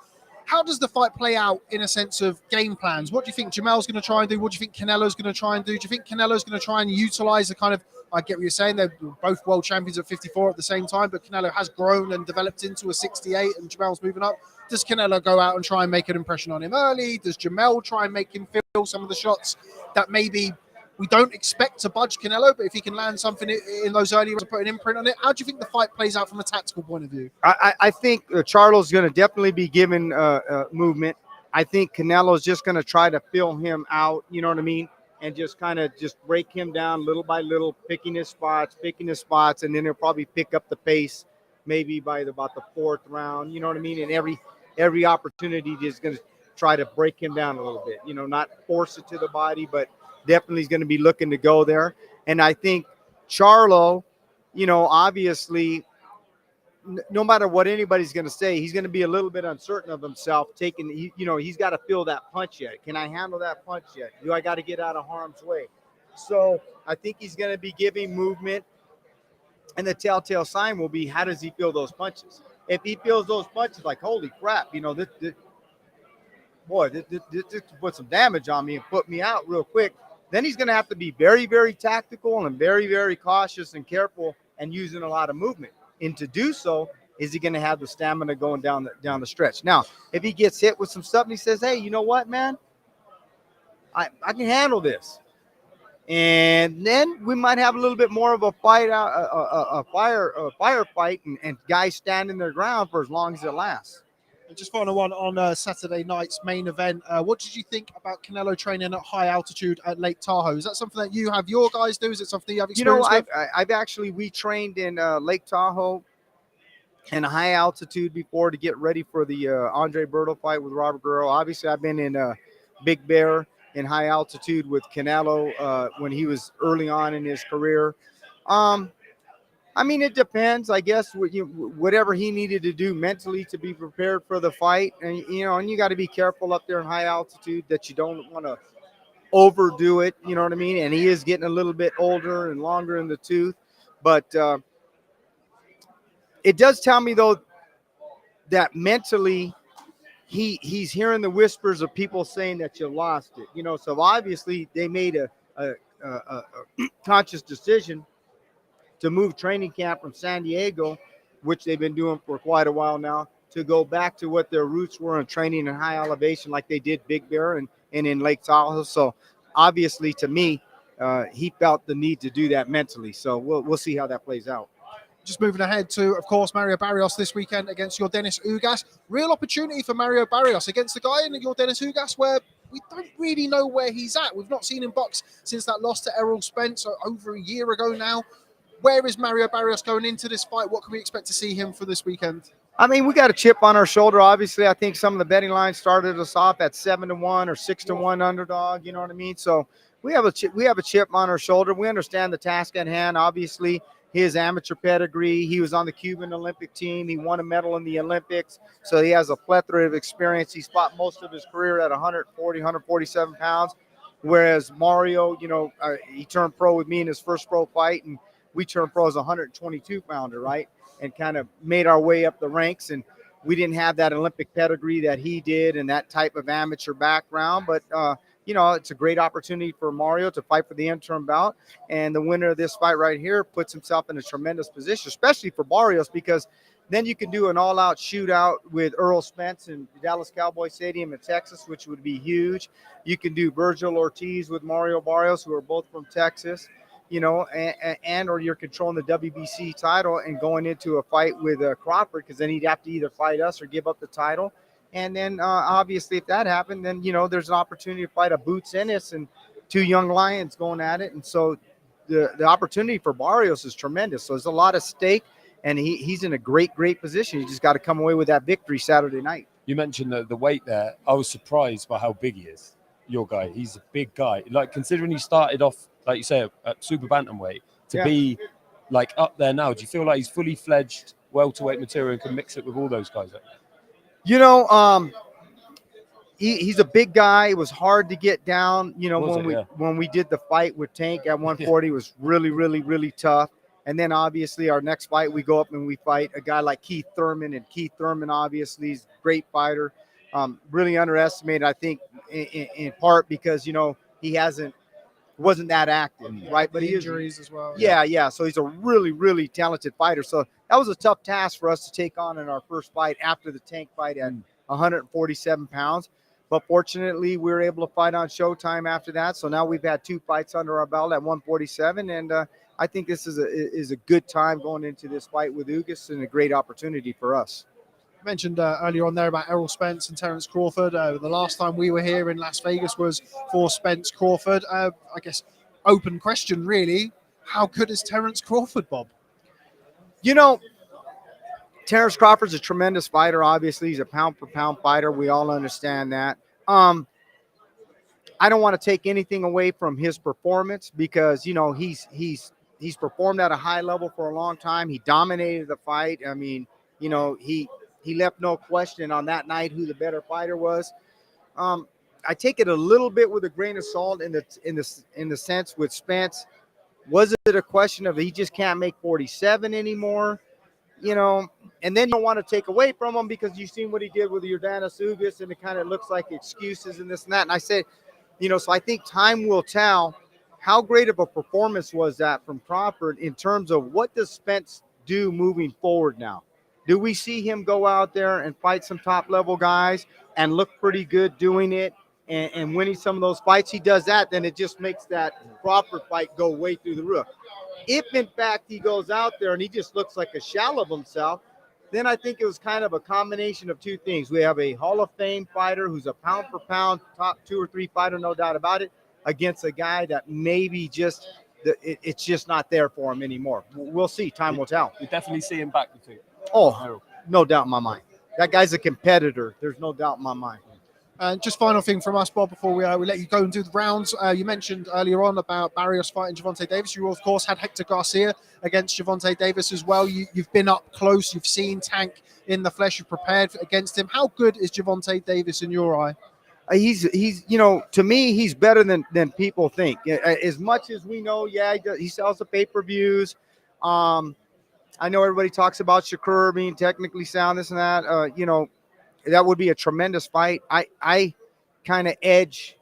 how does the fight play out in a sense of game plans? What do you think Jamel's going to try and do? What do you think Canelo's going to try and do? Do you think Canelo's going to try and utilize the kind of I get what you're saying. They're both world champions at 54 at the same time, but Canelo has grown and developed into a 68, and Jamel's moving up. Does Canelo go out and try and make an impression on him early? Does Jamel try and make him feel some of the shots that maybe we don't expect to budge Canelo, but if he can land something in those early rounds and put an imprint on it, how do you think the fight plays out from a tactical point of view? I think Charlo's going to definitely be given movement. I think Canelo's just going to try to fill him out, you know what I mean? And just kind of just break him down little by little, picking his spots, and then he'll probably pick up the pace maybe by about the fourth round, you know what I mean? And every opportunity just going to try to break him down a little bit, you know, not force it to the body, but definitely is going to be looking to go there. And I think Charlo, you know, obviously, no matter what anybody's going to say, he's going to be a little bit uncertain of himself. He's got to feel that punch yet. Can I handle that punch yet? Do I got to get out of harm's way? So I think he's going to be giving movement. And the telltale sign will be, how does he feel those punches? If he feels those punches like, holy crap, you know, this put some damage on me and put me out real quick, then he's going to have to be very, very tactical and very, very cautious and careful and using a lot of movement. And to do so, is he going to have the stamina going down the stretch? Now, if he gets hit with some stuff and he says, hey, you know what, man? I can handle this. And then we might have a little bit more of a fight, a firefight, and guys standing their ground for as long as it lasts. And just final one on Saturday night's main event. What did you think about Canelo training at high altitude at Lake Tahoe? Is that something that you have your guys do? Is it something you have experience with? We trained in Lake Tahoe in high altitude before to get ready for the Andre Berto fight with Robert Guerrero. Obviously, I've been in Big Bear in high altitude with Canelo when he was early on in his career. I mean, it depends, I guess, whatever he needed to do mentally to be prepared for the fight. And, you know, and you got to be careful up there in high altitude that you don't want to overdo it. You know what I mean? And he is getting a little bit older and longer in the tooth. But it does tell me, though, that mentally he's hearing the whispers of people saying that you lost it. You know, so obviously they made a conscious decision to move training camp from San Diego, which they've been doing for quite a while now, to go back to what their roots were in training in high elevation like they did Big Bear and in Lake Tahoe. So obviously, to me, he felt the need to do that mentally. So we'll see how that plays out. Just moving ahead to, of course, Mario Barrios this weekend against your Dennis Ugas. Real opportunity for Mario Barrios against the guy in your Dennis Ugas where we don't really know where he's at. We've not seen him box since that loss to Errol Spence over a year ago now. Where is Mario Barrios going into this fight? What can we expect to see him for this weekend? I mean, we got a chip on our shoulder. Obviously, I think some of the betting lines started us off at 7-1 or 6-1 underdog. You know what I mean? So we have a chip on our shoulder. We understand the task at hand. Obviously, his amateur pedigree. He was on the Cuban Olympic team. He won a medal in the Olympics. So he has a plethora of experience. He's fought most of his career at 140, 147 pounds. Whereas Mario, you know, he turned pro with me in his first pro fight, and we turned pro as a 122-pounder, right? And kind of made our way up the ranks. And we didn't have that Olympic pedigree that he did and that type of amateur background. But, you know, it's a great opportunity for Mario to fight for the interim bout. And the winner of this fight right here puts himself in a tremendous position, especially for Barrios, because then you can do an all-out shootout with Earl Spence in Dallas Cowboy Stadium in Texas, which would be huge. You can do Virgil Ortiz with Mario Barrios, who are both from Texas. You know, or you're controlling the WBC title and going into a fight with Crawford, because then he'd have to either fight us or give up the title. And then obviously if that happened, then, you know, there's an opportunity to fight a Boots Ennis and two young lions going at it. And so the opportunity for Barrios is tremendous. So there's a lot of stake, and he's in a great position. You just got to come away with that victory Saturday night. You mentioned the weight there. I was surprised by how big he is. Your guy, he's a big guy. Like, considering he started off, like you say, at super bantamweight, to be like up there now, do you feel like he's fully fledged welterweight material and can mix it with all those guys? You know, he's a big guy. It was hard to get down. You know, when we did the fight with Tank at 140, it was really tough. And then obviously our next fight, we go up and we fight a guy like Keith Thurman, and Keith Thurman obviously is a great fighter. Really underestimated, I think, in part because, you know, he hasn't wasn't that active, right? But he is injuries as well. yeah. So he's a really, really talented fighter. So that was a tough task for us to take on in our first fight after the Tank fight at 147 pounds. But fortunately, we were able to fight on Showtime after that. So now we've had 2 fights under our belt at 147, and I think this is a good time going into this fight with Ugas and a great opportunity for us. You mentioned earlier on there about Errol Spence and Terence Crawford. The last time we were here in Las Vegas was for Spence Crawford. I guess open question, really. How good is Terence Crawford, Bob? You know, Terence Crawford's a tremendous fighter. Obviously, he's a pound-for-pound fighter. We all understand that. I don't want to take anything away from his performance because, you know, he's performed at a high level for a long time. He dominated the fight. I mean, you know, he left no question on that night who the better fighter was. I take it a little bit with a grain of salt in the sense with Spence. Was it a question of he just can't make 47 anymore? You know, and then you don't want to take away from him because you've seen what he did with Yordanis Ugas, and it kind of looks like excuses and this and that. And I said, you know, so I think time will tell how great of a performance was that from Crawford in terms of what does Spence do moving forward now? Do we see him go out there and fight some top-level guys and look pretty good doing it and winning some of those fights? He does that, then it just makes that Crawford fight go way through the roof. If, in fact, he goes out there and he just looks like a shell of himself, then I think it was kind of a combination of 2 things. We have a Hall of Fame fighter who's a pound-for-pound top 2 or 3 fighter, no doubt about it, against a guy that maybe just it's just not there for him anymore. We'll see. Time will tell. We definitely see him back, you think? Oh, no doubt in my mind. That guy's a competitor. There's no doubt in my mind. And just final thing from us, Bob, before we let you go and do the rounds. You mentioned earlier on about Barrios fighting Gervonta Davis. You, of course, had Hector Garcia against Gervonta Davis as well. You've been up close. You've seen Tank in the flesh. You've prepared against him. How good is Gervonta Davis in your eye? He's you know, to me, he's better than people think. As much as we know, yeah, he sells the pay-per-views. I know everybody talks about Shakur being technically sound, this and that. You know, that would be a tremendous fight. I kind of edge.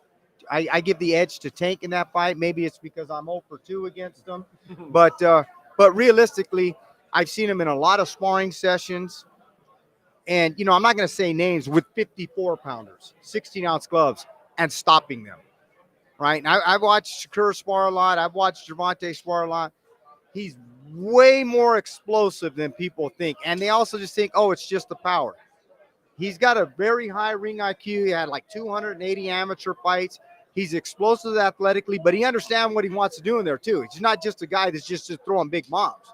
I give the edge to Tank in that fight. Maybe it's because I'm 0 for 2 against him. But realistically, I've seen him in a lot of sparring sessions. And, you know, I'm not going to say names with 54-pounders, 16-ounce gloves, and stopping them. Right? And I've watched Shakur spar a lot. I've watched Gervonta spar a lot. He's way more explosive than people think. And they also just think, oh, it's just the power. He's got a very high ring IQ. He had like 280 amateur fights. He's explosive athletically, but he understands what he wants to do in there too. He's not just a guy that's just throwing big bombs.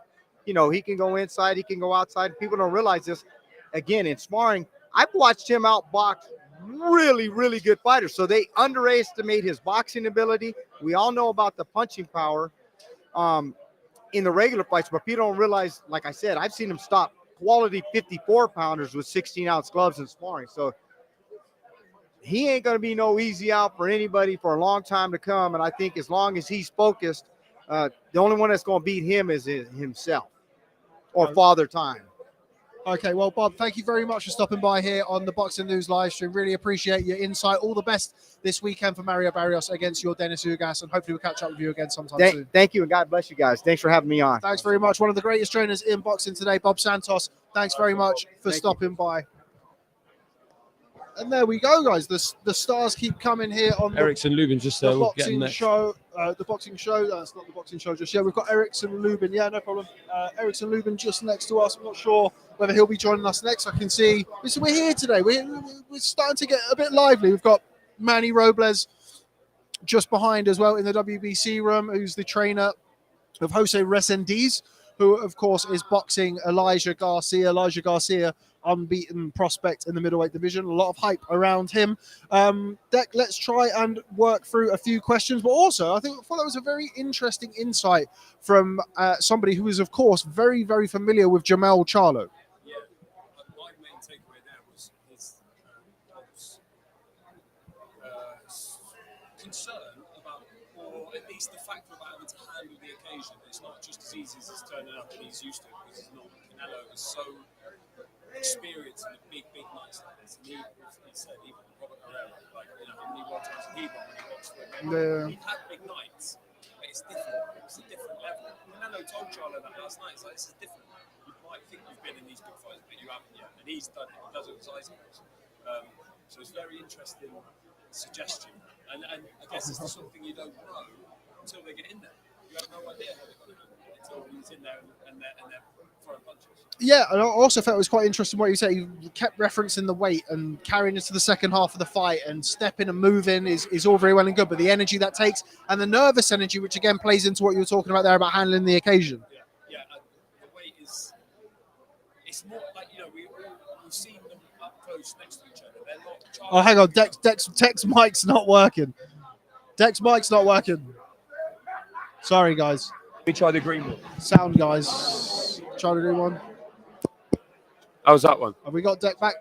You know, he can go inside, he can go outside. People don't realize this. Again, in sparring, I've watched him outbox really, really good fighters. So they underestimate his boxing ability. We all know about the punching power in the regular fights, but people don't realize, like I said, I've seen him stop quality 54-pounders with 16-ounce gloves and sparring. So he ain't going to be no easy out for anybody for a long time to come. And I think as long as he's focused, the only one that's going to beat him is himself or Father Time. Okay, well, Bob, thank you very much for stopping by here on the Boxing News live stream. Really appreciate your insight. All the best this weekend for Mario Barrios against Yordanis Ugas, and hopefully we'll catch up with you again sometime soon. Thank you, and God bless you guys. Thanks for having me on. Thanks very much. One of the greatest trainers in boxing today, Bob Santos. Thanks very much for stopping by. And there we go, guys. The stars keep coming here on Erickson Lubin just the we'll boxing show. The boxing show. That's not the boxing show just yet. We've got Erickson Lubin. Yeah, no problem. Erickson Lubin just next to us. I'm not sure whether he'll be joining us next. I can see. So we're here today. We're starting to get a bit lively. We've got Manny Robles just behind as well in the WBC room, who's the trainer of Jose Resendiz, who, of course, is boxing Elijah Garcia. Elijah Garcia, unbeaten prospect in the middleweight division. A lot of hype around him. Dec, let's try and work through a few questions. But also, I thought that was a very interesting insight from somebody who is, of course, very, very familiar with Jamel Charlo. Yeah, my main takeaway there was his concern about, or at least the fact about having to handle the occasion. It's not just as easy as he's turning up and he's used to it, because he's not. Canelo is so experience in the big nights like this. And he said, even Robert Guerrero, like, you know, how many world titles he won when he boxed with him. Yeah. He had big nights, but it's different. It's a different level. Canelo told Charlo that last night. It's like, this is different. You might think you've been in these big fights, but you haven't yet. And he's done it. He does it with his eyes closed. So it's a very interesting suggestion. And I guess it's the sort of thing you don't know until they get in there. You have no idea how they're going to handle it until he's in there and they're throwing punches. Yeah, and I also felt it was quite interesting what you said. You kept referencing the weight and carrying it to the second half of the fight, and stepping and moving is all very well and good, but the energy that takes and the nervous energy, which again plays into what you were talking about there about handling the occasion. Yeah. The weight is, it's more like, you know, we've seen them up close next to each other. They're not. Oh, hang on, Dex mic's not working. Dex mic's not working. Sorry, guys. Let me try the green one. Sound, guys. Try to do one. How's that one? Have we got Deck back?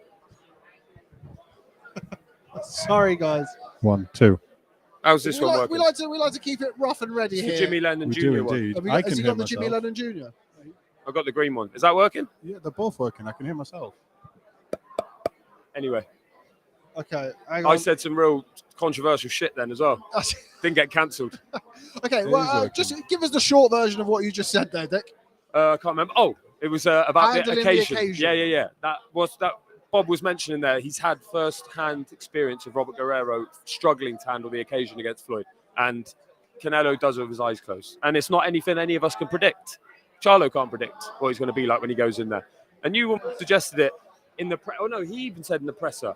Sorry, guys. 1, 2. How's this one We working? like to keep it rough and ready It's the here. Jimmy Lennon We Jr. do one. indeed. Have I has can he hear got the Jimmy myself. Lennon Jr.? I've got the green one. Is that working? Yeah, they're both working. I can hear myself. Anyway, Okay, hang on. I said some real controversial shit then as well. Didn't get cancelled. Okay, It well, is working. just give us the short version of what you just said there, Dick. I can't remember. Oh, it was about Handling the the occasion. occasion. Yeah. That Bob was mentioning there. He's had first-hand experience of Robert Guerrero struggling to handle the occasion against Floyd, and Canelo does it with his eyes closed. And it's not anything any of us can predict. Charlo can't predict what he's going to be like when he goes in there. And you suggested it in the he even said in the presser,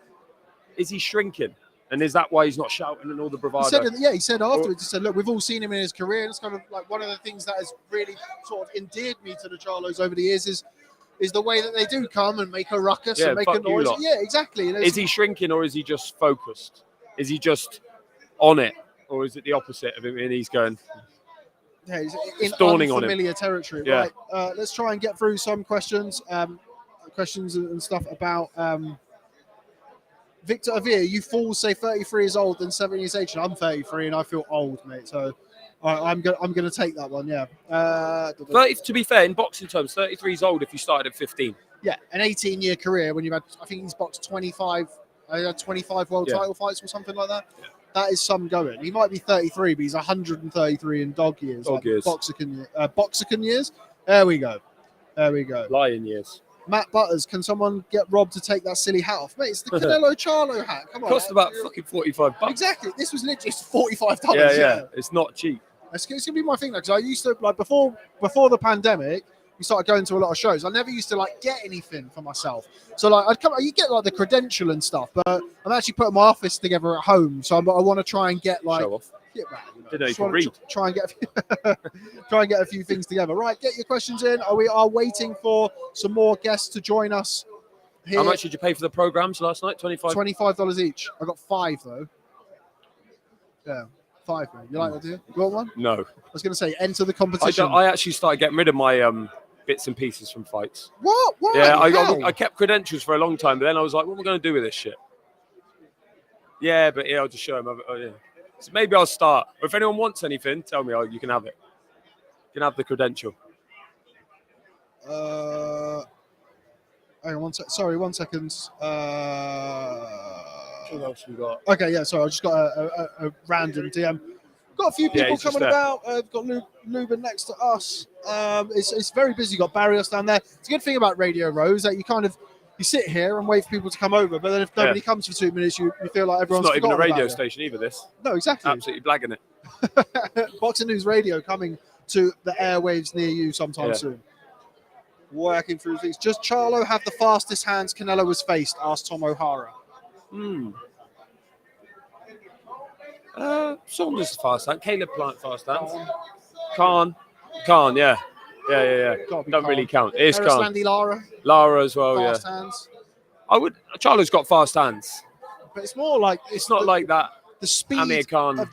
is he shrinking? And is that why he's not shouting and all the bravado? He said afterwards, he said, look, we've all seen him in his career, and it's kind of like one of the things that has really sort of endeared me to the Charlos over the years is the way that they do come and make a ruckus and make a fuck you noise. lot. Yeah, exactly. Is he shrinking or is he just focused? Is he just on it? Or is it the opposite of him and he's going, Yeah, he's in dawning on him. unfamiliar territory. Yeah. Right, let's try and get through some questions and stuff about Victor Avir. You fools say 33 is old and 7 years age. I'm 33 and I feel old, mate. So I'm gonna take that one. Yeah. 30, to be fair, in boxing terms, 33 is old if you started at 15. Yeah, an 18-year career when you've had, I think he's boxed 25 world title fights or something like that. Yeah. That is some going. He might be 33, but he's 133 in dog years. Boxican years. There we go. Lion years. Matt Butters, can someone get Rob to take that silly hat off? Mate, it's the Canelo Charlo hat. Come on. Cost about fucking $45. Exactly. This was literally $45. Yeah. It's not cheap. It's going to be my thing now, because I used to, like, before the pandemic, we started going to a lot of shows. I never used to like get anything for myself. So like you get like the credential and stuff, but I'm actually putting my office together at home. So I want to try and get like Show off. Didn't know you just could wanna read. try and get a few things together. Right, get your questions in. We are waiting for some more guests to join us here. How much did you pay for the programs last night? $25 each. I got 5 though. Yeah. 5, man. You like that, do you? You want one? No. I was going to say, enter the competition. I actually started getting rid of my bits and pieces from fights. What? Why? Yeah, How? I kept credentials for a long time, but then I was like, what am I going to do with this shit? Yeah, but I'll just show them. Oh, yeah. So maybe I'll start. Or if anyone wants anything, tell me. You can have it. You can have the credential. Hang on, 1 second. Sorry, 1 second. What else we got? Okay, yeah, sorry, I just got a random DM. Got a few people he's just coming there. about. Got Lubin next to us. It's very busy. Got Barrios down there. It's a good thing about Radio Row is that you sit here and wait for people to come over, but then if nobody comes for 2 minutes, you feel like everyone's It's not even a forgotten radio about station either, this. you. No, exactly. Absolutely blagging it. Boxing News Radio coming to the airwaves near you sometime soon. Working through things. Does Charlo have the fastest hands Canelo has faced? Asked Tom O'Hara. Saunders fast hand. Caleb Plant fast hands. Khan, yeah. Don't really count. It is Khan. Landy Lara, Lara as well, fast hands. Charlo's got fast hands. But it's more like It's not like that. the speed Amir Khan. of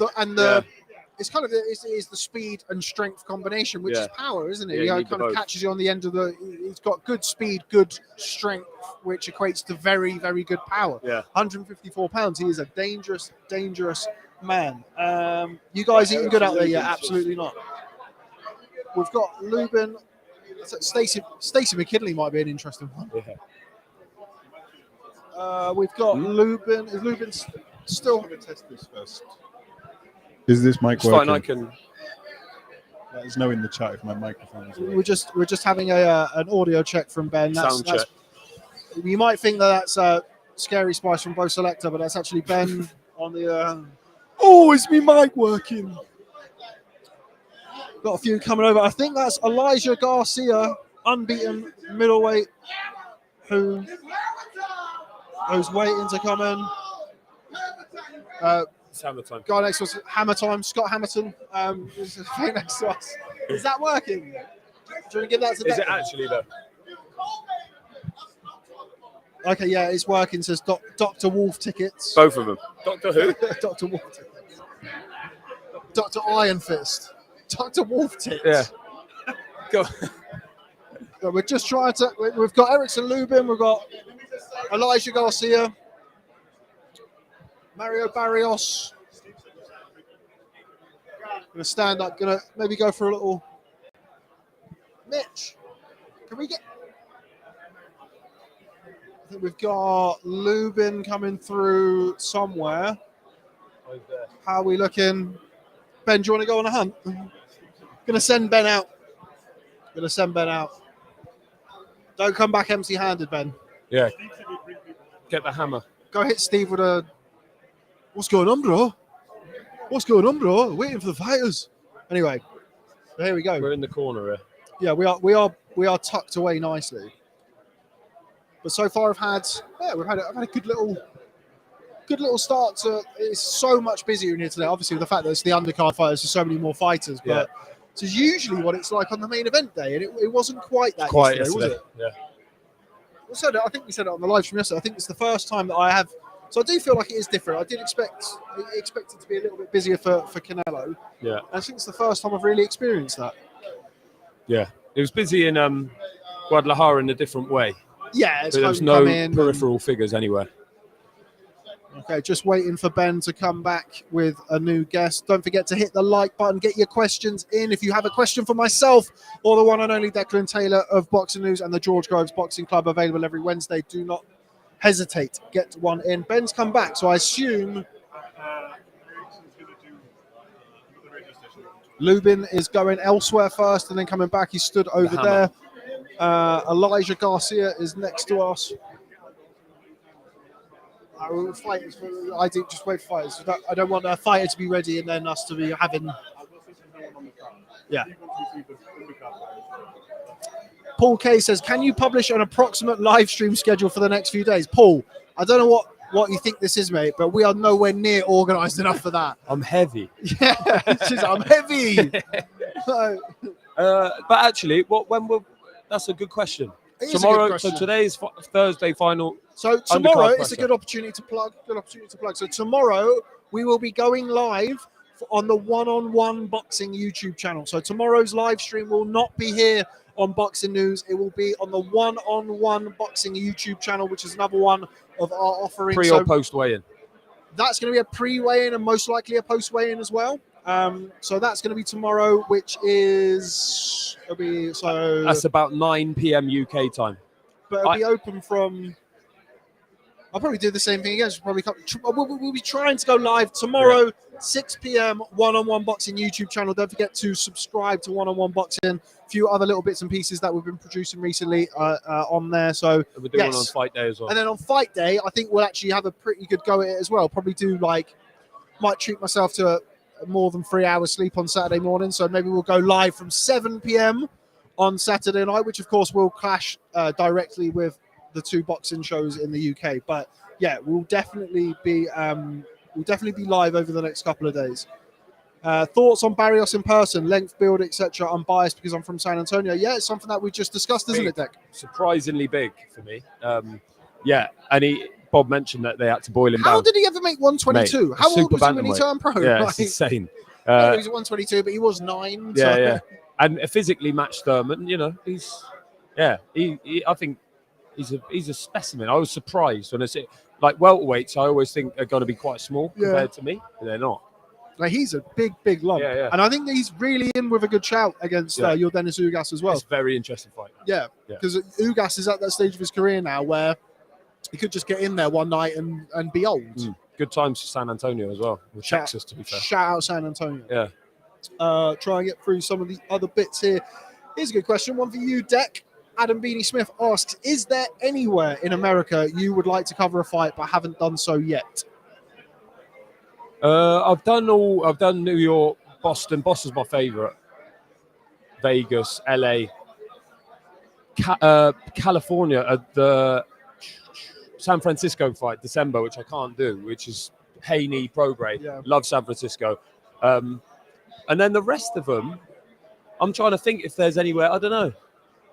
it's kind of it's the speed and strength combination, which is power, isn't it? Yeah, you He need kind them of both. catches you on the end of the. He's got good speed, good strength, which equates to very, very good power. Yeah. 154 pounds. He is a dangerous man. You guys eating good out there? Yeah, absolutely not. We've got Lubin. Stacey McKinley might be an interesting one. Yeah. We've got Lubin. Is Lubin still? I'm going to test this first. Is this mic It's fine. working? I can. Let us know in the chat if my microphone is working. We're just having an audio check from Ben. Sound check. You might think that that's Scary Spice from Bo Selector, but that's actually Ben on the. Oh, is me mic working? Got a few coming over. I think that's Elijah Garcia, unbeaten middleweight, who's waiting to come in. It's hammer time. Guy next to us, Hammer Time, Scott Hamilton, is right next to us. Is that working? Do you want to give that to Is Declan? it actually though? Okay, yeah, it's working. Says Dr. Wolf tickets. Both of them. Doctor Who? Dr. Wolf tickets. Dr. Iron Fist. Dr. Wolf tits. Yeah. Go. So we're just trying to. We've got Erickson Lubin. We've got Elijah Garcia. Mario Barrios. Gonna stand up. Gonna maybe go for a little. Mitch, can we get? I think we've got Lubin coming through somewhere. How are we looking? Ben, do you want to go on a hunt? Gonna send Ben out. Don't come back empty-handed, Ben. Yeah. Get the hammer. Go hit Steve with a. What's going on, bro? What's going on, bro? Waiting for the fighters. Anyway, so here we go. We're in the corner here. Yeah, we are tucked away nicely. But so far, I've had a good little start to. It's so much busier in here today. Obviously, with the fact that it's the undercard fighters, there's so many more fighters. But this is usually what it's like on the main event day, and it wasn't quite that. Quite yesterday, was it? Yeah. I think we said it on the live stream yesterday. I think it's the first time that I have. So I do feel like it is different. I did expect it to be a little bit busier for Canelo. Yeah. I think it's the first time I've really experienced that. Yeah. It was busy in Guadalajara in a different way. Yeah, it's But there was no peripheral figures anywhere. Okay, just waiting for Ben to come back with a new guest. Don't forget to hit the like button, get your questions in. If you have a question for myself or the one and only Declan Taylor of Boxing News and the George Groves Boxing Club, available every Wednesday, do not hesitate. Get one in. Ben's come back, so I assume Lubin is going elsewhere first and then coming back. He stood over there. Elijah Garcia is next to us. I do just wait for fighters. I don't want a fighter to be ready and then us to be having. Yeah. Paul K says, "Can you publish an approximate live stream schedule for the next few days?" Paul, I don't know what you think this is, mate, but we are nowhere near organised enough for that. I'm heavy. Yeah, I'm heavy. But actually, that's a good question. It is a Tomorrow, good question. so today is Thursday final. So tomorrow Undercard is a pressure. good opportunity to plug. So tomorrow we will be going live on the one-on-one boxing YouTube channel. So tomorrow's live stream will not be here on Boxing News. It will be on the one-on-one boxing YouTube channel, which is another one of our offerings. Pre or post weigh-in. That's going to be a pre-weigh-in and most likely a post-weigh-in as well. So that's going to be tomorrow, which is That's about 9 p.m. UK time. But it'll be open from. I'll probably do the same thing again. We'll be trying to go live tomorrow, 6 p.m. One-on-one boxing YouTube channel. Don't forget to subscribe to One-on-One Boxing. A few other little bits and pieces that we've been producing recently on there. So We'll do one on fight day as well. And then on fight day, I think we'll actually have a pretty good go at it as well. Probably do might treat myself to more than 3 hours sleep on Saturday morning. So maybe we'll go live from 7 p.m. on Saturday night, which of course will clash directly with the two boxing shows in the UK. But yeah, we'll definitely be live over the next couple of days. Thoughts on Barrios in person, length, build, etc. I'm biased because I'm from San Antonio. Yeah, it's something that we just discussed, isn't it, Deck? Surprisingly big for me. Yeah, and Bob mentioned that they had to boil him down. How did he ever make 122? Mate, How old super was he when he bantamweight. turned pro? Yeah, it's insane. He was at 122, but he was 9. Yeah, so. yeah. And physically matched Thurman, I think he's a specimen. I was surprised when I see welterweights. I always think are going to be quite small compared to me, but they're not. Like he's a big lump, and I think he's really in with a good shout against Yordenis Ugas as well. It's a very interesting fight. Yeah, because Ugas is at that stage of his career now where he could just get in there one night and be old. Good times for San Antonio as well, with Texas, to be fair. Shout out San Antonio. Yeah. Try and get through some of the other bits here. Here's a good question. One for you, Deck. Adam Beanie Smith asks, is there anywhere in America you would like to cover a fight but haven't done so yet? I've done New York, Boston. Boston's my favorite. Vegas, LA, California at the San Francisco fight, December, which I can't do, which is Haney Prograis. Yeah. Love San Francisco. And then the rest of them, I'm trying to think if there's anywhere, I don't know,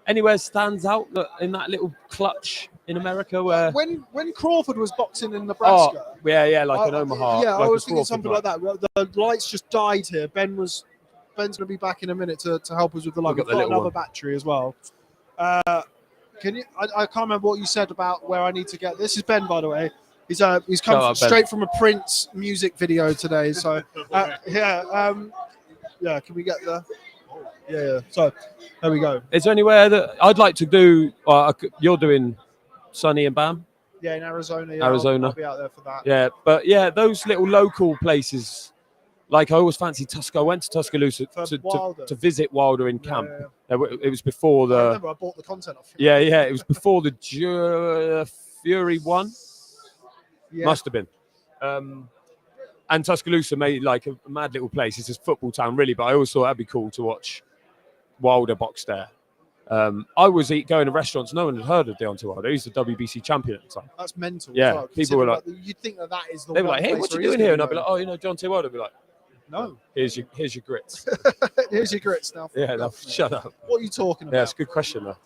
anywhere stands out in that little clutch in America where... When Crawford was boxing in Nebraska... Oh, yeah, like in Omaha. Yeah, like I was thinking something like that. The lights just died here. Ben's going to be back in a minute to help us with the light. We've got another battery as well. Can you? I can't remember what you said about where I need to get. This is Ben, by the way. He's come straight from a Prince music video today. So yeah. Can we get the? Yeah. So there we go. Is there anywhere that I'd like to do? You're doing Sunny and Bam. Yeah, in Arizona. Yeah, Arizona. I'll be out there for that. Yeah, but yeah, those little local places. Like I always fancied Tuscaloosa. I went to Tuscaloosa to visit Wilder in camp. Yeah. It was before the. I remember I bought the content off you. Yeah. It was before the Fury one. Yeah. Must have been. And Tuscaloosa made like a mad little place. It's a football town, really. But I always thought that'd be cool to watch Wilder box there. I was going to restaurants. No one had heard of Deontay Wilder. He's the WBC champion at the time. That's mental. Yeah, well, people were like, you'd think that is the. They were like, "Hey, what you doing here?" And I'd be like, "Oh, Deontay Wilder." I'd be like, "No, here's your grits." Here's your grits now. Yeah, no, shut up. What are you talking about? Yeah, it's a good question though.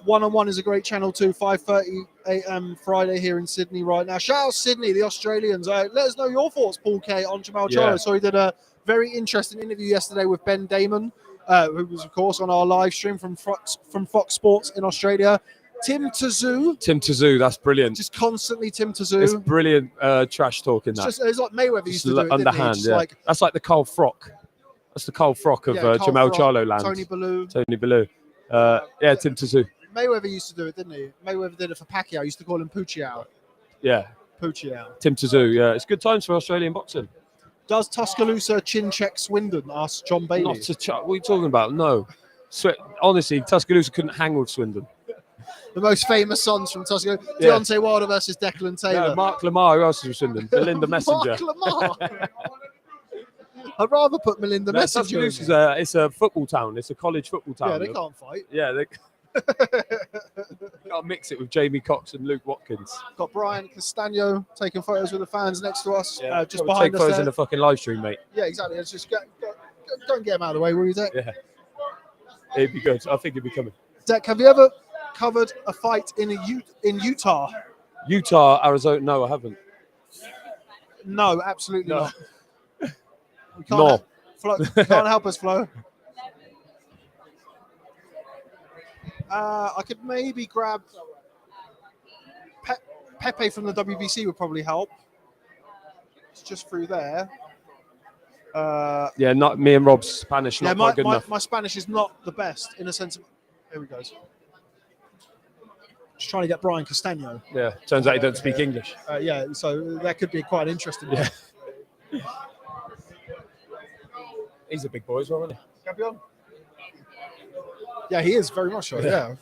One-on-one is a great channel too. 5:30 a.m. Friday here in Sydney right now. Shout out Sydney, the Australians. Let us know your thoughts, Paul K, on Jamal Charlo. Yeah. So he did a very interesting interview yesterday with Ben Damon, who was of course on our live stream from Fox Sports in Australia. Tim Tszyu, that's brilliant. Just constantly Tim Tszyu. It's brilliant trash talking. It's like Mayweather used to do it, underhand. Didn't he? Yeah. That's like the Carl Frock. That's the Carl Frock of Jamal Charlo land. Tony Bellew. Tim Tszyu. Mayweather used to do it, didn't he? Mayweather did it for Pacquiao. He used to call him Pucciao. Yeah. Pucciao. Tim Tszyu, yeah. It's good times for Australian boxing. Does Tuscaloosa chin check Swindon? Asked John Bailey. What are you talking about? No. Honestly, Tuscaloosa couldn't hang with Swindon. The most famous sons from Tuscaloosa. Yeah. Deontay Wilder versus Declan Taylor. No, Mark Lamar. Who else is from Swindon? Melinda Messenger. Mark Lamar. I'd rather put Melinda Messenger. Tuscaloosa it's a football town. It's a college football town. Yeah, they can't fight. Yeah, they can't mix it with Jamie Cox and Luke Watkins. Got Brian Castaño taking photos with the fans next to us. Yeah, just behind take us photos there. in the fucking live stream, mate. Yeah, exactly. Let's just go and get him out of the way, will you, Deck? Yeah, it'd be good. I think it'd be coming. Deck, have you ever covered a fight in Utah? Utah, Arizona? No, I haven't. No, absolutely No. not. We can't can't help us, Flo. I could maybe grab Pepe from the WBC would probably help. It's just through there. Not me and Rob's Spanish. Not quite good enough. My Spanish is not the best in a sense of. Here we go. Just trying to get Brian Castaño. Yeah, turns out he doesn't speak English. So that could be quite interesting. Yeah. He's a big boy as well, isn't he? Campeón. Yeah, he is very much so. Yeah.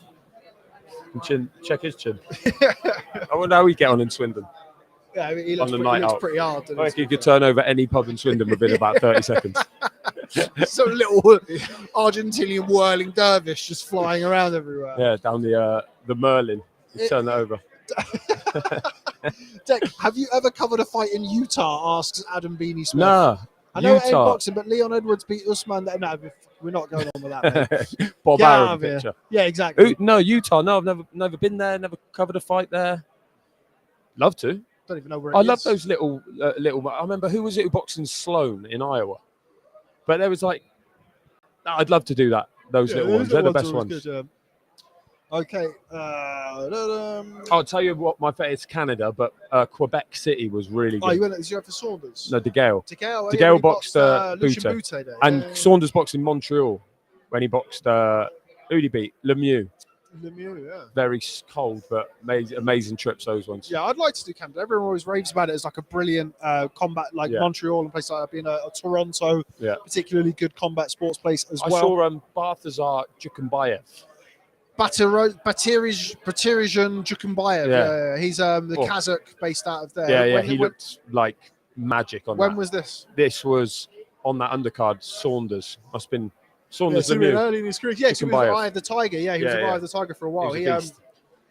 Chin, check his chin. I wonder how we get on in Swindon. Yeah, I mean, he looks, on the night out. pretty hard. I think you could turn over any pub in Swindon within about 30 seconds. Some little Argentinian whirling dervish just flying around everywhere. Yeah, down the Merlin. You turn that over. Deck, have you ever covered a fight in Utah? Asks Adam Beanie Smith. Nah. I know it ain't Utah. boxing, but Leon Edwards beat Usman. No, we're not going on with that. Mate. Bob Get out Aaron of here. picture. Yeah, exactly. No, Utah. No, I've never been there. Never covered a fight there. Love to. Don't even know where. I it love is. those little. I remember who was it who boxed in Sloan in Iowa, but there was like. I'd love to do that. Those little ones. They're the best ones. Good, okay. I'll tell you what my favorite is Canada, but Quebec City was really good. Oh, you went for Saunders? No, De Gale. De Gale he boxed Lucien Bute. there. And Saunders boxed in Montreal when he boxed who did he beat? Lemieux. Lemieux, yeah. Very cold, but amazing trips, those ones. Yeah, I'd like to do Canada. Everyone always raves about it as like a brilliant combat, like Yeah. Montreal and places like that, being a Toronto, Yeah. particularly good combat sports place as I well. saw Balthazar Jukumbayev. Batirijan Jukumbayev. Yeah. Yeah. He's the Kazakh based out of there. Yeah, he looked like magic on that. When was this? This was on that undercard. Saunders must have been Saunders. Yeah, Lemieux. early in his career. Yeah, he was Jukumbayev. Eye of the Tiger. Yeah, he was Yeah, Eye of the Tiger for a while. He He was a beast.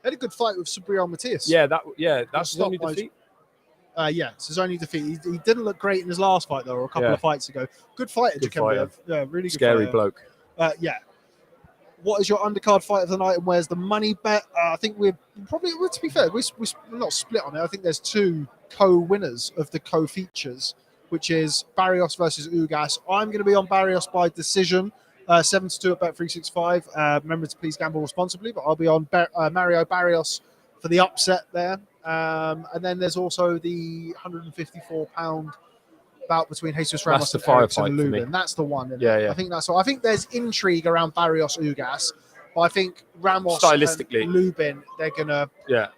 had a good fight with Subriel Matias. That's his only stopped by- defeat. It's his only defeat. He didn't look great in his last fight though, or a couple Yeah. of fights ago. Good fighter, Good Jukumbayev. fighter. Yeah, really good Scary fighter. bloke. Yeah. What is your undercard fight of the night, and where's the money bet? I think we're probably, well, to be fair, we're not split on it. I think there's two co-winners of the co-features, which is Barrios versus Ugas. I'm going to be on Barrios by decision, 7-2 at Bet365. Remember to please gamble responsibly, but I'll be on Mario Barrios for the upset there. And then there's also the £154 bout between Jesus Ramos the and Erickson firefight for me. Lubin. That's the one. Isn't Yeah, it? yeah. I think that's all. I think there's intrigue around Barrios Ugas, but I think Ramos Stylistically. and Lubin, they're gonna Yeah.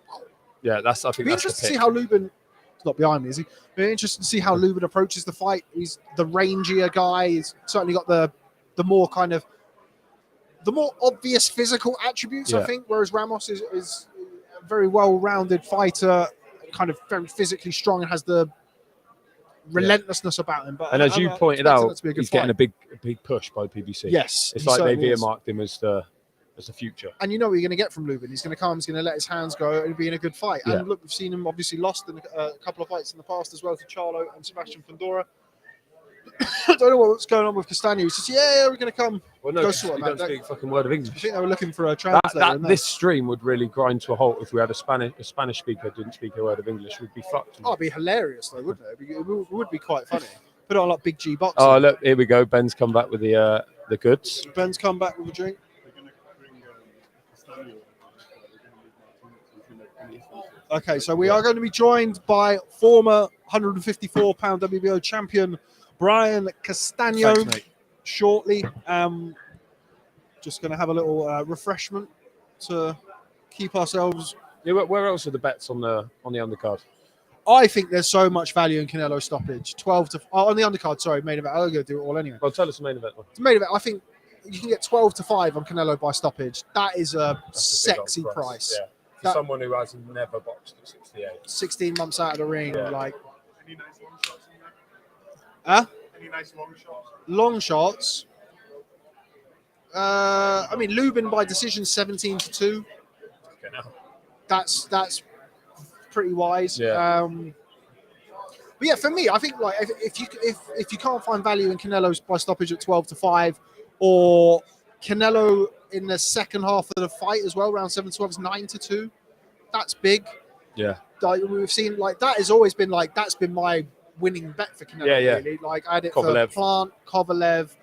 That's. I think be that's the interested to pick. see how Lubin. It's not behind me, is he? Be interested to see how Lubin approaches the fight. He's the rangier guy. He's certainly got the more kind of the more obvious physical attributes. I Yeah. think, whereas Ramos is a very well-rounded fighter, kind of very physically strong, and has the relentlessness about him. But And as you I'm pointed expecting out, it to be a good he's getting a fight. big push by PBC. Yes, It's he like they've certainly is. earmarked him as the future. And you know what you're going to get from Lubin. He's going to come, he's going to let his hands go, and be in a good fight. Yeah. And look, we've seen him obviously lost in a couple of fights in the past as well to Charlo and Sebastian Fundora. I don't know what's going on with Castaño. He's just, we're going to come. Well, no, Go 'cause sort he him out. don't speak a fucking word of I English. think they were looking for a translator. in there. This stream would really grind to a halt if we had a Spanish speaker who didn't speak a word of English. We'd be fucked. Oh, it'd be hilarious though, wouldn't it? It would be quite funny. Put it on like Big G boxing. Oh, look, here we go. Ben's come back with the goods. Ben's come back with a drink. They're going to bring Castaño. Okay, so we are going to be joined by former 154-pound WBO champion Brian Castaño Thanks, mate. shortly. Just going to have a little refreshment to keep ourselves. Yeah, where else are the bets on the undercard? I think there's so much value in Canelo stoppage. 12 to on the undercard. Sorry, main event. I'm going to do it all anyway. Well, tell us the main event one. Main event. I think you can get 12 to 5 on Canelo by stoppage. That is a That's a big old sexy price. Yeah. For That- someone who has never boxed at 68. 16 months out of the ring, Yeah. like Any nice long shots in there? Huh? Any nice long shots? long shots. I mean, Lubin by decision 17 to 2. Okay, now. That's pretty wise. Yeah. But yeah, for me, I think like if you can't find value in Canelo's by stoppage at 12 to 5, or Canelo in the second half of the fight as well, round 7-12 is 9 to 2. That's big. Yeah. Like we've seen, like that has always been like that's been my winning bet for Canelo. Yeah, yeah. Really, like I had it Kovalev. for Plant, Kovalev,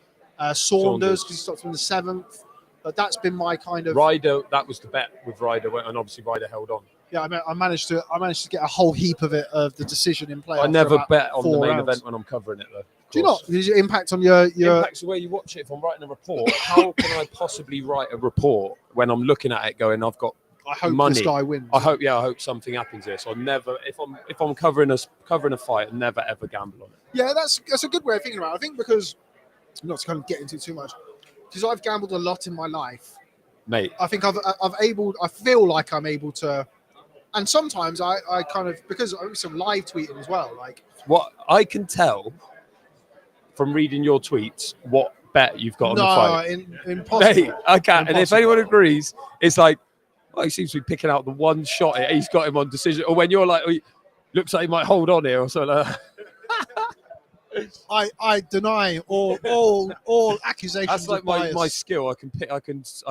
Saunders because he stopped from the 7th. But that's been my kind of Ryder, that was the bet with Ryder, and obviously Ryder held on. yeah. I managed to get a whole heap of it of the decision in play. I after never about bet on the 4 main rounds. event when I'm covering it, though. Do you not? Does your impact on your Impact's the way you watch it. If I'm writing a report, how can I possibly write a report when I'm looking at it going, I've got I hope money. this guy wins. I hope something happens here. So I never, if I'm covering a fight, I never ever gamble on it. Yeah, that's a good way of thinking about it. I think because not to kind of get into it too much, because I've gambled a lot in my life. Mate, I think I feel like I'm able to, and sometimes I kind of, because I'm some live tweeting as well. Like, what I can tell from reading your tweets, what bet you've got on the fight. impossible. Mate, I can't. And if Impossible. anyone agrees, it's like, oh, he seems to be picking out the one shot. He's got him on decision. Or when you're like, oh, he looks like he might hold on here or something like that. I deny all accusations. That's like of bias. my skill. I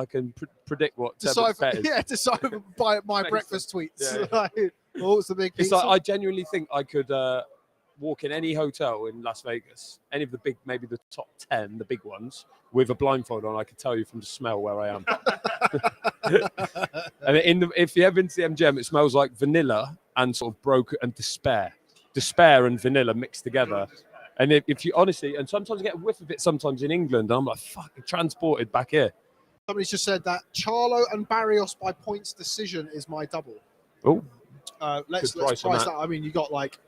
can predict what Tebbutt's bet is. decipher by my Makes breakfast tweets. Yeah. Like, what's the big It's pizza? like I genuinely think I could walk in any hotel in Las Vegas, any of the big, maybe the top 10, the big ones, with a blindfold on. I could tell you from the smell where I am. And if you ever been to the MGM, it smells like vanilla and sort of broken and despair and vanilla mixed together. And if you honestly, and sometimes I get a whiff of it sometimes in England, and I'm like, fuck, I'm transported back here. Somebody's just said that Charlo and Barrios by points decision is my double. Oh, Let's Good price price on that. I mean, you got like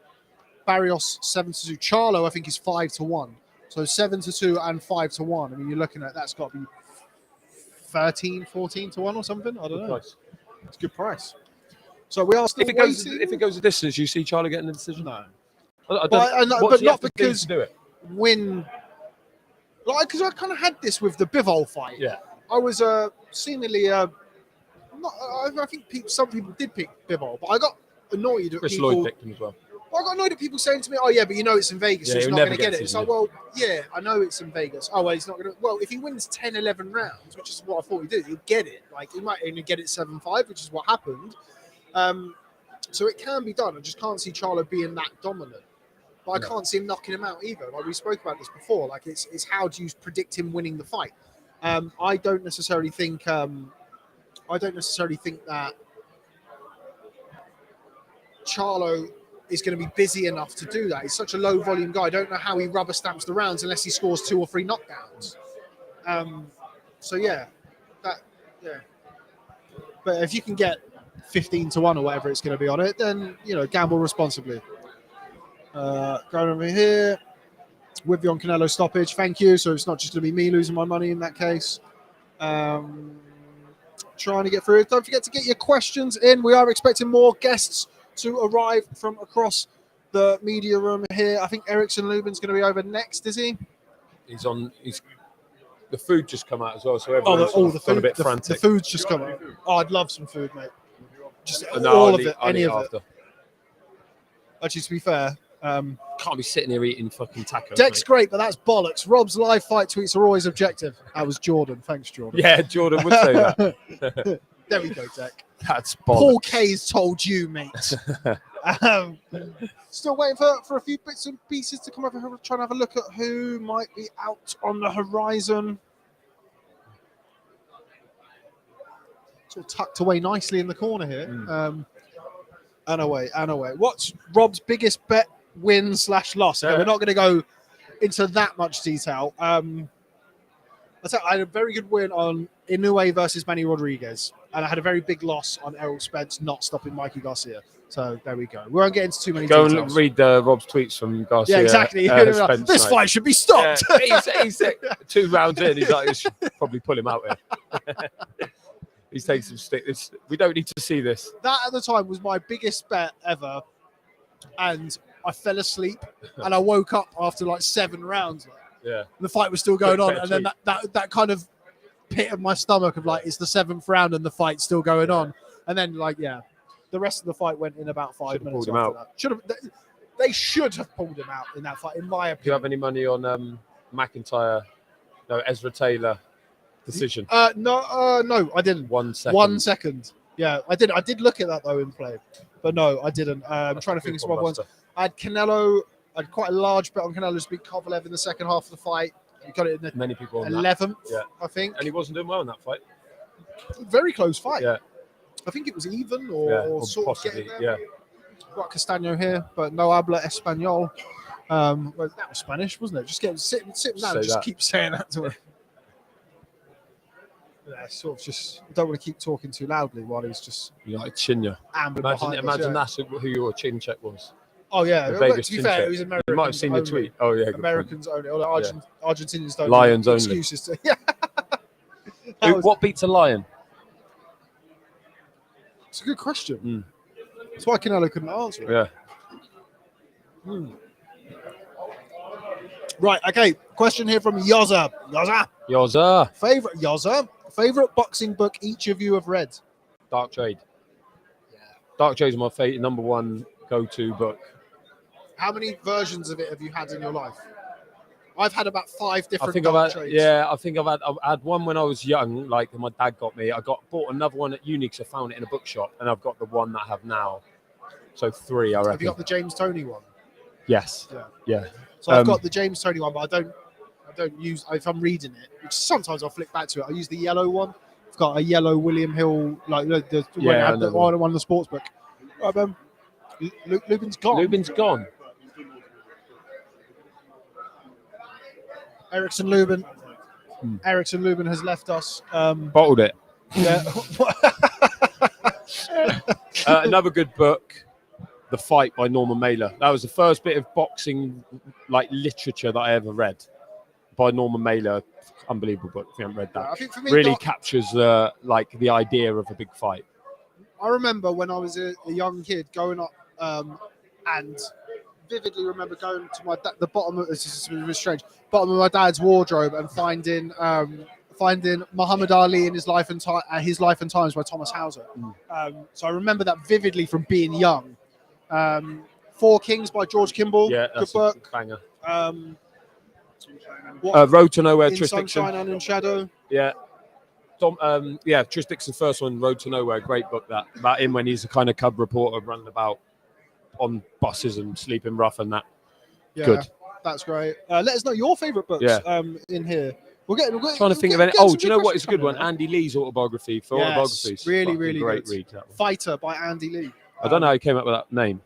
Barrios 7-2. Charlo, I think, is 5-1. So 7-2 and 5-1. I mean, you're looking at that's got to be 13, 14-1 or something. I don't know. price. It's a good price. So we are still If it waiting. goes a distance, you see Charlo getting the decision. No, I but what's he not have to do because to do it. win. Like, because I kind of had this with the Bivol fight. Yeah. I was seemingly not. I think some people did pick Bivol, but I got annoyed at Chris people. Lloyd picked him as well. I got annoyed at people saying to me, "Oh yeah, but you know it's in Vegas, Yeah, so he's he'll not going never to get get it." It's to, like, well, yeah, I know it's in Vegas. Oh well, he's not going to. Well, if he wins 10, 11 rounds, which is what I thought he did, he'll get it. Like he might only get it 7-5, which is what happened. So it can be done. I just can't see Charlo being that dominant. But I can't see him knocking him out either. Like we spoke about this before. Like it's how do you predict him winning the fight? I don't necessarily think. I don't necessarily think that Charlo is going to be busy enough to do that. He's such a low volume guy. I don't know how he rubber stamps the rounds unless he scores 2 or 3 knockdowns. So yeah. But if you can get 15-1 or whatever it's going to be on it, then gamble responsibly. Going over here with the on Canelo stoppage. Thank you. So it's not just going to be me losing my money in that case. Trying to get through it. Don't forget to get your questions in. We are expecting more guests to arrive from across the media room here. I think Ericsson Lubin's going to be over next, is he? He's on. The food just come out as well, so everyone's the food, got a bit the frantic. food's just come out. Oh, I'd love some food, mate. Just No, all I'll of eat- it, I'll any eat of after. it. Actually, to be fair, Can't be sitting here eating fucking tacos. Deck's mate. great, but that's bollocks. Rob's live fight tweets are always objective. That was Jordan. Thanks, Jordan. Yeah, Jordan would say that. There we go, Deck. That's Paul bollocks. K's told you, mate. Still waiting for a few bits and pieces to come over here. We're trying to have a look at who might be out on the horizon. Sort of tucked away nicely in the corner here. And away. What's Rob's biggest bet, win / loss? Okay, we're not going to go into that much detail. I had a very good win on Inoue versus Manny Rodriguez, and I had a very big loss on Errol Spence not stopping Mikey Garcia. So there we go. We won't get into too many Go details. and read Rob's tweets from Garcia. Yeah, exactly. Spence This night. fight should be stopped. Yeah, he's 2 rounds in. He's like, I should probably pull him out here. He's taking some stick. We don't need to see this. That at the time was my biggest bet ever, and I fell asleep, and I woke up after like 7 rounds. Yeah. The fight was still going on, Better and then that kind of pit of my stomach of like, it's the 7th round and the fight's still going on, and then the rest of the fight went in about 5 minutes. Pulled him after that. Should have. They should have pulled him out in that fight, in my Do you opinion. have any money on McIntyre? No, Ezra Taylor decision. No, I didn't. 1 second. 1 second. Yeah, I did. I did look at that though in play, but no, I didn't. I'm trying to think of some other ones. I had Canelo. I had quite a large bet on Canelo to beat Kovalev in the second half of the fight. He got it in the Many people on 11th, Yeah. I think. And he wasn't doing well in that fight. Very close fight. Yeah. I think it was even Or or sort possibly. of getting Yeah. there. Got Castaño here, but no habla español. Well, that was Spanish, wasn't it? Just sit down Say and just that. keep saying that to him. Yeah, sort of just don't want to keep talking too loudly while he's just You like Chinya. ambling behind Imagine us. that's who your chin check was. Oh yeah, The but Vegas to be chin fair, check. it was American. You might have seen the tweet. Oh yeah. good point. Americans only, or Argentinians don't. Lions need only. excuses to, yeah. What beats a lion? It's a good question. That's why Canelo couldn't answer it. Yeah. Right. Okay. Question here from Yoza. Yoza. Favorite boxing book each of you have read? Dark Trade. Dark Trade is my favorite #1 go-to book. How many versions of it have you had in your life? I've had about 5 different. I think dark trades. I've had one when I was young, like my dad got me. I bought another one at uni because I found it in a bookshop, and I've got the one that I have now. So 3, I reckon. Have you got the James Toney one? Yes. Yeah. So I've got the James Toney one, but I don't use, if I'm reading it, which sometimes I'll flick back to it. I use the yellow one. I've got a yellow William Hill, like the when I had the one of the sports book. Lubin's gone. Lubin's gone. Ericsson Lubin. Ericsson Lubin has left us. Bottled it. Yeah. Another good book, The Fight by Norman Mailer. That was the first bit of boxing like literature that I ever read by Norman Mailer. Unbelievable book. If you haven't read that, I think for me, really captures the idea of a big fight. I remember when I was a young kid growing up, and vividly remember going to the bottom of bottom of my dad's wardrobe and finding Muhammad Ali in his life and times by Thomas Hauser. So I remember that vividly from being young. Four Kings by George Kimball. Yeah, good that's book. a banger. What, Road to Nowhere, in Tris Dixon. Sunshine and in Shadow. Yeah. Tris Dixon's first one, Road to Nowhere, great book that about him when he's a kind of cub reporter running about on buses and sleeping rough and that. Yeah, Good. That's great. Let us know your favourite books in here. We're trying to think of any. Oh, do you know what is a good one? Andy Lee's autobiography. For autobiographies. Really, really great good. read. That one. Fighter by Andy Lee. I don't know how he came up with that name.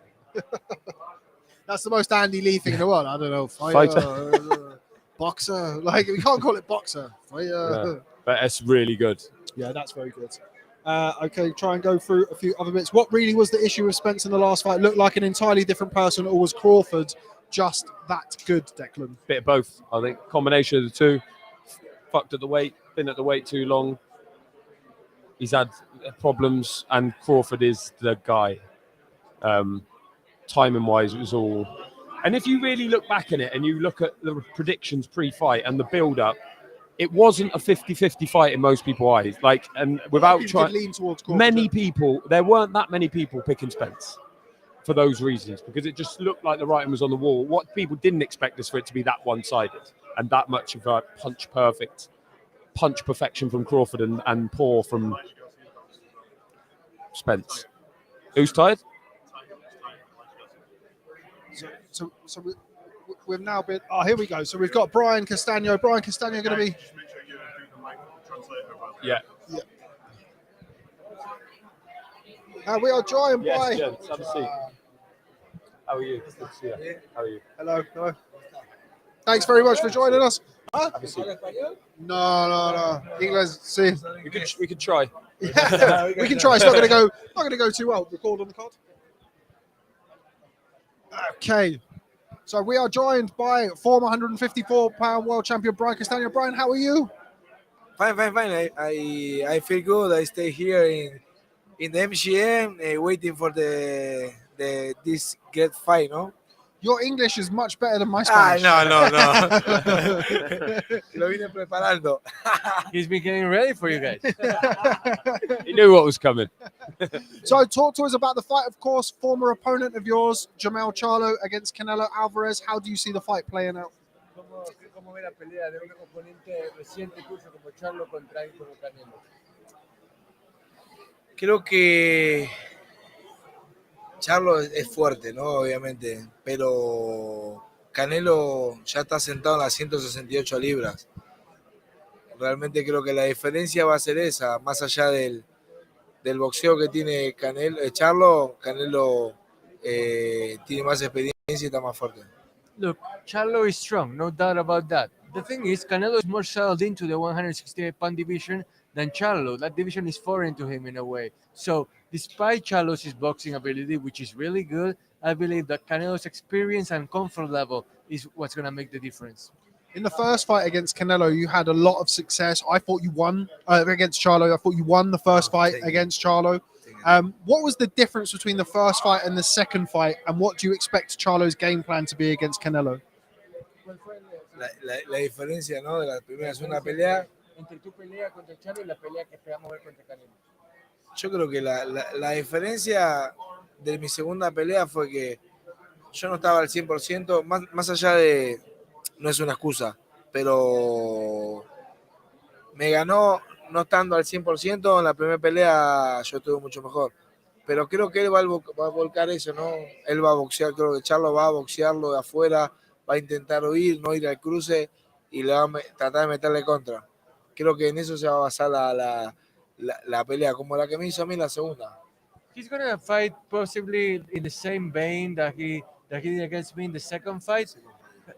That's the most Andy Lee thing in the world. I don't know. Fighter. Boxer. Like, we can't call it boxer. Fighter. Yeah, but it's really good. Yeah, that's very good. Okay, try and go through a few other bits. What really was the issue with Spence in the last fight? Looked like an entirely different person, or was Crawford just that good, Declan? Bit of both, I think. Combination of the two. Fucked at the weight, been at the weight too long. He's had problems, and Crawford is the guy. Timing-wise, it was all... And if you really look back in it and you look at the predictions pre-fight and the build-up, it wasn't a 50-50 fight in most people's eyes. Like, and without trying, there weren't that many people picking Spence for those reasons, because it just looked like the writing was on the wall. What people didn't expect is for it to be that one-sided and that much of a punch perfection from Crawford and poor from Spence. Who's tired? So we've now been... Oh, here we go. So we've got Brian Castaño. Brian Castaño going to be... Yeah. We are joined by... Yes, have a seat. How are you? Good to see you. How are you? Hello. Thanks very much for joining us. Huh? Have a seat. No. English, see. We could try. Yeah, we can try. It's not going to go too well. Record on the card. Okay. So we are joined by former 154-pound world champion Brian Castaño. Brian, how are you? Fine. I feel good. I stay here in the MGM, waiting for this great fight. No. Your English is much better than my Spanish. No. Lo vine preparando. He's been getting ready for you guys. He knew what was coming. So talk to us about the fight, of course. Former opponent of yours, Jamel Charlo against Canelo Alvarez. How do you see the fight playing out? ¿Cómo ve la pelea de un oponente reciente tuyo como Charlo contra alguien como Canelo? Creo que Charlo es fuerte, ¿no? Obviamente, pero Canelo ya está sentado en las 168 libras. Realmente creo que la diferencia va a ser esa, más allá del boxeo que tiene Charlo tiene más experiencia y está más fuerte. Look, Charlo is strong, no doubt about that. The thing is, Canelo is more settled into the 168-pound division than Charlo. That division is foreign to him in a way. So, despite Charlo's boxing ability, which is really good, I believe that Canelo's experience and comfort level is what's going to make the difference. In the first fight against Canelo, you had a lot of success. I thought you won against Charlo. I thought you won the first fight against Charlo. What was the difference between the first fight and the second fight, and what do you expect Charlo's game plan to be against Canelo? La diferencia, ¿no? De la primera y segunda pelea. Entre tu pelea contra Charlo y la pelea que esperamos ver contra Canelo. Yo creo que la diferencia de mi segunda pelea fue que yo no estaba al 100%, más allá de... No es una excusa, pero me ganó no estando al 100%. En la primera pelea yo estuve mucho mejor. Pero creo que él va a volcar eso, ¿no? Él va a boxear, creo que Charlo va a boxearlo de afuera, va a intentar huir, no ir al cruce y le va a tratar de meterle contra. Creo que en eso se va a basar la pelea, como la que me hizo a mí la segunda. He's going to fight possibly in the same vein that he did against me in the second fight.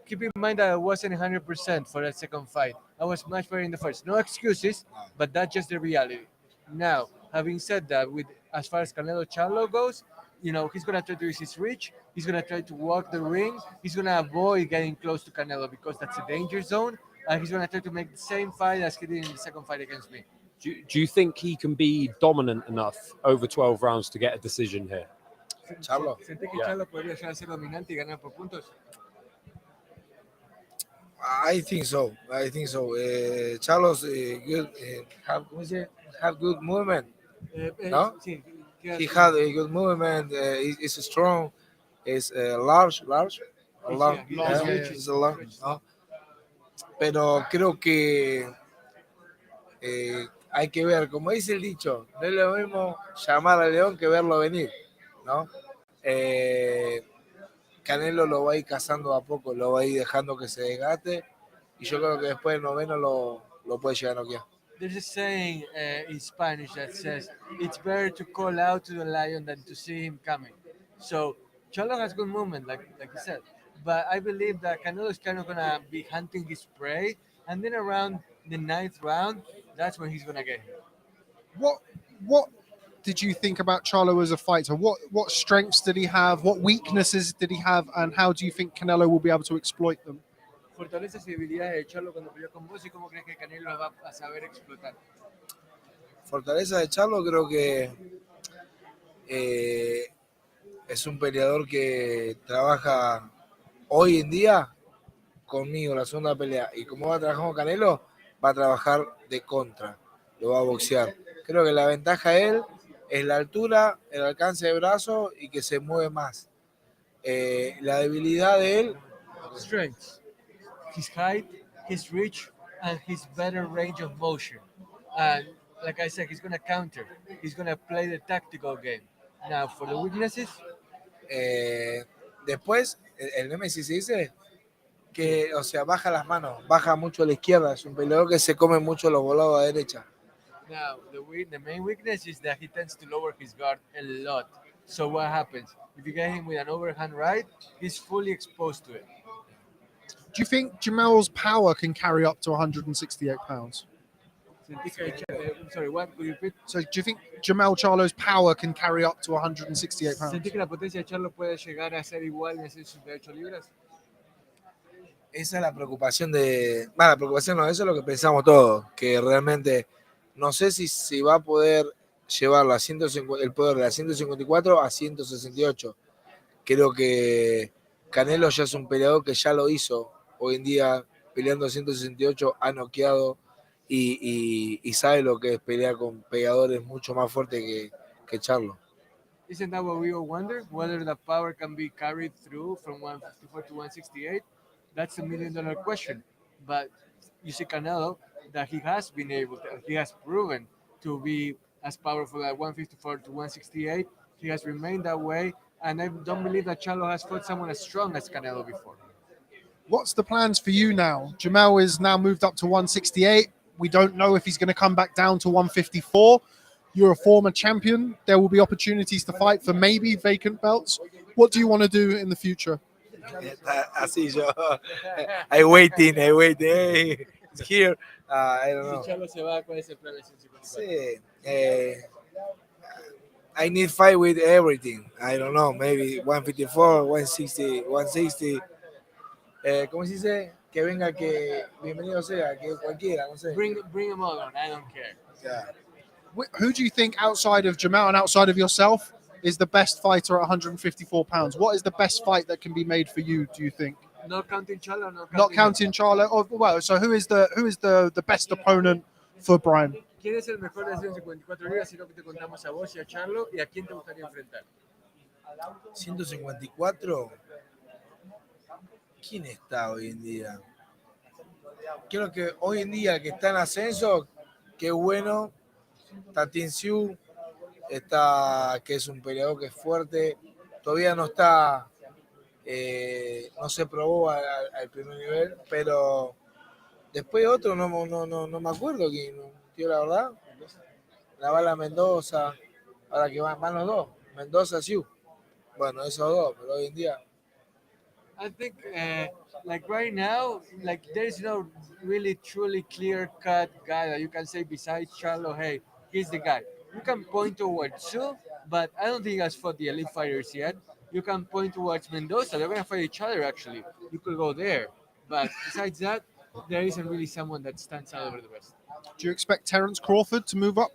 keep in mind that I wasn't 100% for that second fight. I was much better in the first. No excuses, but that's just the reality. Now, having said that, with as far as Canelo Charlo goes, he's gonna try to use his reach. He's gonna try to walk the ring. He's gonna avoid getting close to Canelo because that's a danger zone. And he's gonna try to make the same fight as he did in the second fight against me. Do you think he can be dominant enough over 12 rounds to get a decision here? Charlo. ¿Sentí que Yeah. Charlo podría llegar a ser dominante y ganar por puntos? I think so. Charlo's good. Have good movement. No? Sí, He had a good movement. Is strong. Is large. A long, Yeah, yeah. is a long, ¿no? Pero creo que hay que ver, como dice el dicho, no es lo mismo llamar al león que verlo venir, ¿no? Canelo lo va a ir cazando a poco, lo va a ir dejando que se desgaste y yo creo que después del noveno lo puede llegar a noquear. There's a saying in Spanish that says it's better to call out to the lion than to see him coming. So Charlo has good movement, like you said, but I believe that Canelo is kind of gonna be hunting his prey, and then around the 9th round, that's when he's gonna get him. What did you think about Charlo as a fighter? What strengths did he have? What weaknesses did he have? And how do you think Canelo will be able to exploit them? Fortalezas y debilidades de Charlo cuando peleó con vos y cómo crees que Canelo las va a saber explotar. Fortaleza de Charlo creo que es un peleador que trabaja hoy en día conmigo la segunda pelea y como va a trabajar con Canelo, va a trabajar de contra, lo va a boxear. Creo que la ventaja de él es la altura, el alcance de brazo y que se mueve más. La debilidad de él, Strengths, his height, his reach, and his better range of motion. And like I said, he's gonna counter. He's gonna play the tactical game. Now, for the weaknesses, después, el Nemesis se dice que, o sea, baja las manos, baja mucho a la izquierda, es un peleador que se come mucho los volados a derecha. now the main weakness is that he tends to lower his guard a lot. So what happens? If you get him with an overhand right, he's fully exposed to it. Do you think Jamal's power can carry up to 168 pounds? Sorry, what? Could you repeat? So do you think Jamal Charlo's power can carry up to 168 pounds? ¿Sentí que la potencia de Charlo puede llegar a ser igual en 168 libras? Esa es la preocupación de... la preocupación no, eso es lo que pensamos todos, que realmente no sé si va a poder llevar el poder de la 154 a 168. Creo que Canelo ya es un peleador que ya lo hizo. Hoy en día, peleando a 168, ha noqueado y sabe lo que es pelear con pegadores mucho más fuertes que Charlo. Isn't that what we all wonder? Whether the power can be carried through from 154 to 168? That's $1 million question. But you see Canelo, that he has been able to, he has proven to be as powerful at 154 to 168. He has remained that way. And I don't believe that Charlo has fought someone as strong as Canelo before. What's the plans for you now? Jamal is now moved up to 168. We don't know if he's going to come back down to 154. You're a former champion. There will be opportunities to fight for maybe vacant belts. What do you want to do in the future? Así yo. I waiting. Hey, it's here. I don't know. Si Charlo se va, ¿cuál es el plan de 154? Sí. I need fight with everything. I don't know. Maybe 154, 160, 160. ¿Cómo se dice? Que venga, que bienvenido sea, que cualquiera, no sé. Bring them all on. I don't care. Yeah. Who do you think outside of Jamal and outside of yourself is the best fighter at 154 pounds? What is the best fight that can be made for you, do you think? Not counting Charlo, Not counting Charlo. Oh, well, so who is the best opponent for Brian? ¿Quién es el mejor de 154 libras si no que te contamos a vos y a Charlo? ¿Y a quién te gustaría enfrentar? 154. ¿Quién está hoy en día? Creo que hoy en día que está en ascenso, qué bueno. Tatin Siu está, que es un peleador que es fuerte. Todavía no está, no se probó al primer nivel, pero después otro no me acuerdo quién, tío, la verdad. La bala Mendoza, ahora que van los dos, Mendoza Siu. Bueno, esos dos, pero hoy en día I think, like right now, like there's no really truly clear cut guy that you can say besides Charlo, hey, he's the guy. You can point towards two, but I don't think he has fought the elite fighters yet. You can point towards Mendoza. They're gonna fight each other actually. You could go there, but besides that, there isn't really someone that stands out over the rest. Do you expect Terence Crawford to move up?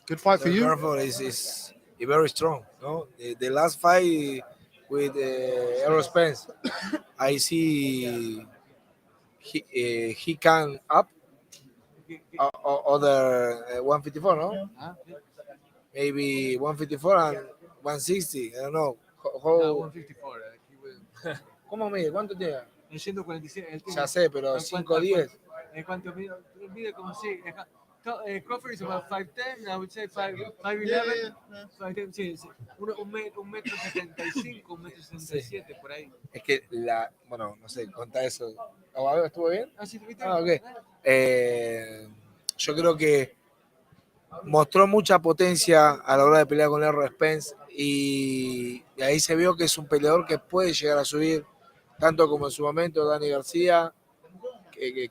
Good fight for you. Crawford is very strong. No, the last fight with Errol Spence, I see he can up other 154. No, Huh? maybe 154 and 160. I don't know. No, How, 154. He will. ¿Cómo mide? ¿Cuánto tiene? En 146, él tiene. Ya sé, pero ¿En 5'10". cuánto mide? Mide como si. Crawford is about 5'10, I would say 5'11. 5'10, sí, sí. Un metro 75, un metro 77, por ahí. Es que bueno, no sé, conta eso. A ver, ¿estuvo bien? Ah, sí, ¿te viste? Ah, ok. Yo creo que mostró mucha potencia a la hora de pelear con Errol Spence y ahí se vio que es un peleador que puede llegar a subir, tanto como en su momento Dani García,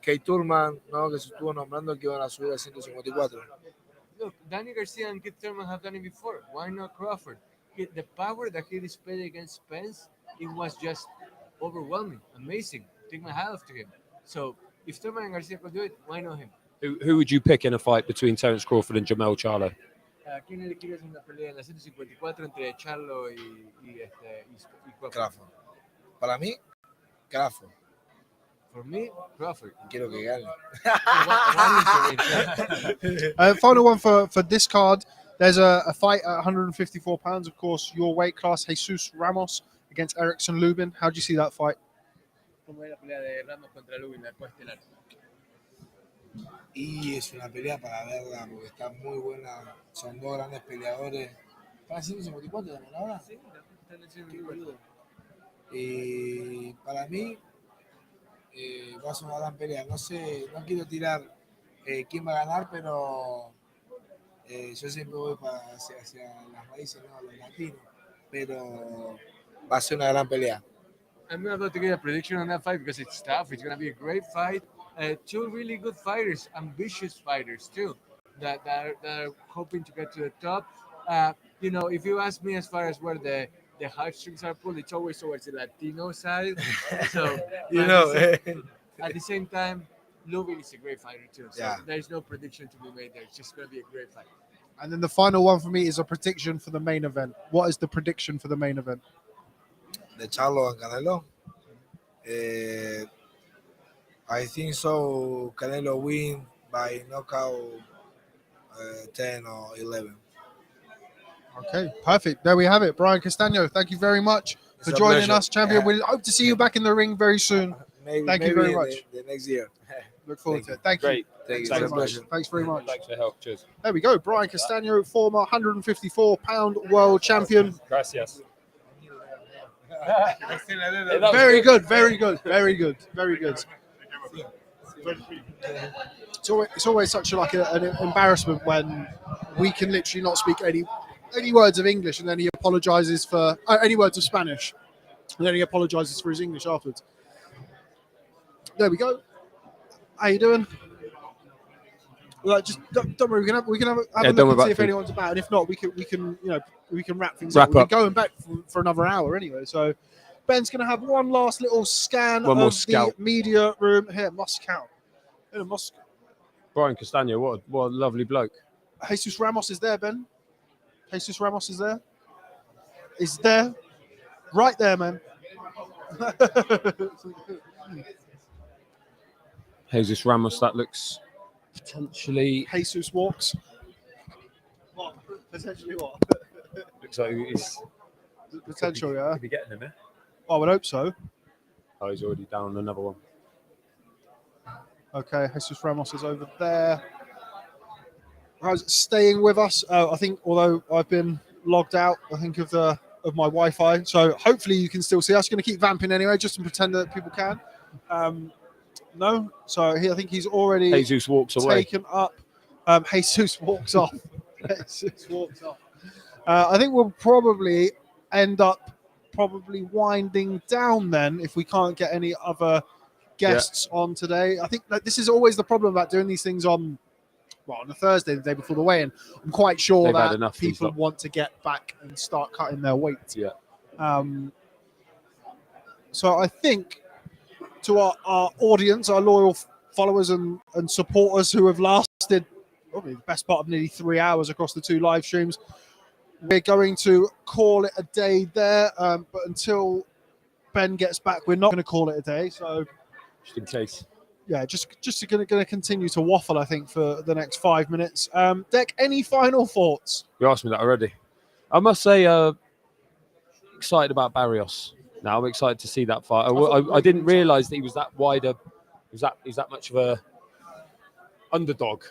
Kate Turman, ¿no? Que se estuvo nombrando que iban a subir a 154. Look, Danny Garcia and Keith Thurman have done it before. Why not Crawford? The power that he displayed against Spence, it was just overwhelming, amazing. Take my hat off to him. So if Thurman and Garcia could do it, why not him? Who would you pick in a fight between Terence Crawford and Jamel Charlo? ¿A quién elegirías en una pelea en la 154 entre Charlo y Crawford? Crawford. Para mí, Crawford. For me, Crawford. Quiero que gane. Final one for this card. There's a fight at 154 pounds, of course, your weight class, Jesus Ramos against Erickson Lubin. How do you see that fight? ¿Cómo es la pelea de Ramos contra Lubin, la coestelar? Y es una pelea para verla porque está muy buena. Son dos grandes peleadores. ¿Están haciendo 54 también ahora? Sí, están haciendo Qué igual. boludo. Para mí va a ser una gran pelea. No sé, no quiero tirar quién va a ganar, pero yo siempre voy hacia las raíces, ¿no? Los latinos. Pero va a ser una gran pelea. I'm not about to get a prediction on that fight because it's tough. It's going to be a great fight. Two really good fighters, ambitious fighters too, that are hoping to get to the top. You know, if you ask me as far as where the heartstrings are pulled, it's always towards the Latino side. So You know, at the same time, Lubin is a great fighter too. So Yeah. there's no prediction to be made there. It's just going to be a great fight. And then the final one for me is a prediction for the main event. What is the prediction for the main event? de Charlo and Canelo. I think so. Canelo win by knockout 10 or 11. Okay, perfect. There we have it. Brian Castaño, thank you very much It's for a joining pleasure. us, champion. Yeah. We hope to see you back in the ring very soon. Maybe, Thank you maybe very much. The next year. Look forward Thank to it. Thank you. Great. Thank you. Very It's a much. pleasure. Thanks very much. Thanks for your help. Cheers. There we go. Brian Castaño, former 154-pound world champion. Gracias. Very good, very good, very good, very good. It's always such an embarrassment when we can literally not speak any words of English, and then he apologizes for any words of Spanish, and then he apologizes for his English afterwards. There we go. How you doing? Like, just don't worry. We can have a Don't look worry and see about if food. anyone's about. And if not, we can wrap things Wrap up. We're up. going back for another hour anyway. So Ben's going to have one last little scan One more of scout. the media room here, Moscow. In Moscow. Brian Castaño, what a lovely bloke. Jesus Ramos is there, Ben. Jesus Ramos is there. Is there. Right there, man. Jesus Ramos, that looks potentially Jesus walks. What? Potentially what? looks like he's Potential, yeah. could be getting him here. I would hope so. Oh, he's already down another one. Okay, Jesus Ramos is over there. How's it staying with us? I think, although I've been logged out, I think of my Wi-Fi. So hopefully you can still see us. Going to keep vamping anyway, just to pretend that people can. No, so I think he's already Jesus walks away. taken up. Jesus walks off. Jesus walks off. I think we'll probably end up probably winding down then if we can't get any other guests on today. I think that this is always the problem about doing these things on a Thursday, the day before the weigh-in. I'm quite sure They've had that enough, these people lot. want to get back and start cutting their weight. Yeah. So I think to our audience, our loyal followers and supporters who have lasted probably the best part of nearly 3 hours across the 2 live streams, we're going to call it a day there. But until Ben gets back, we're not going to call it a day. So Just in case. yeah, just going to continue to waffle, I think, for the next 5 minutes. Deck, any final thoughts? You asked me that already. I must say, excited about Barrios. Now I'm excited to see that fight. I didn't realise that he was that wider. He's that much of a underdog.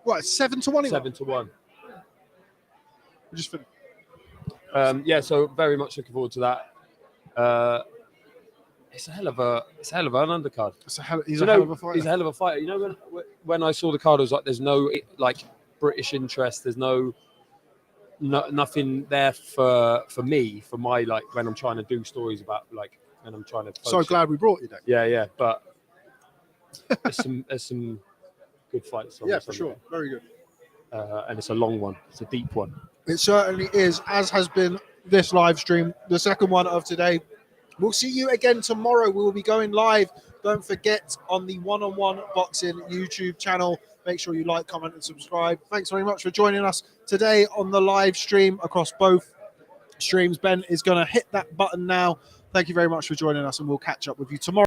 What, 7-1? 7-1. We just finished. Yeah, so very much looking forward to that. It's a hell of an undercard. He's a hell of a fighter. He's a hell of a fighter. You know, when I saw the card, I was like, there's no like British interest. There's nothing there for me, for my, like, when I'm trying to do stories about, like, when I'm trying to post So glad we brought you, Deck. Yeah, but there's some good fights on Yeah, this for one. sure. Very good. And it's a long one. It's a deep one. It certainly is, as has been this live stream, the second one of today. We'll see you again tomorrow. We will be going live. Don't forget, on the One-on-One Boxing YouTube channel. Make sure you like, comment, and subscribe. Thanks very much for joining us today on the live stream across both streams. Ben is going to hit that button now. Thank you very much for joining us, and we'll catch up with you tomorrow.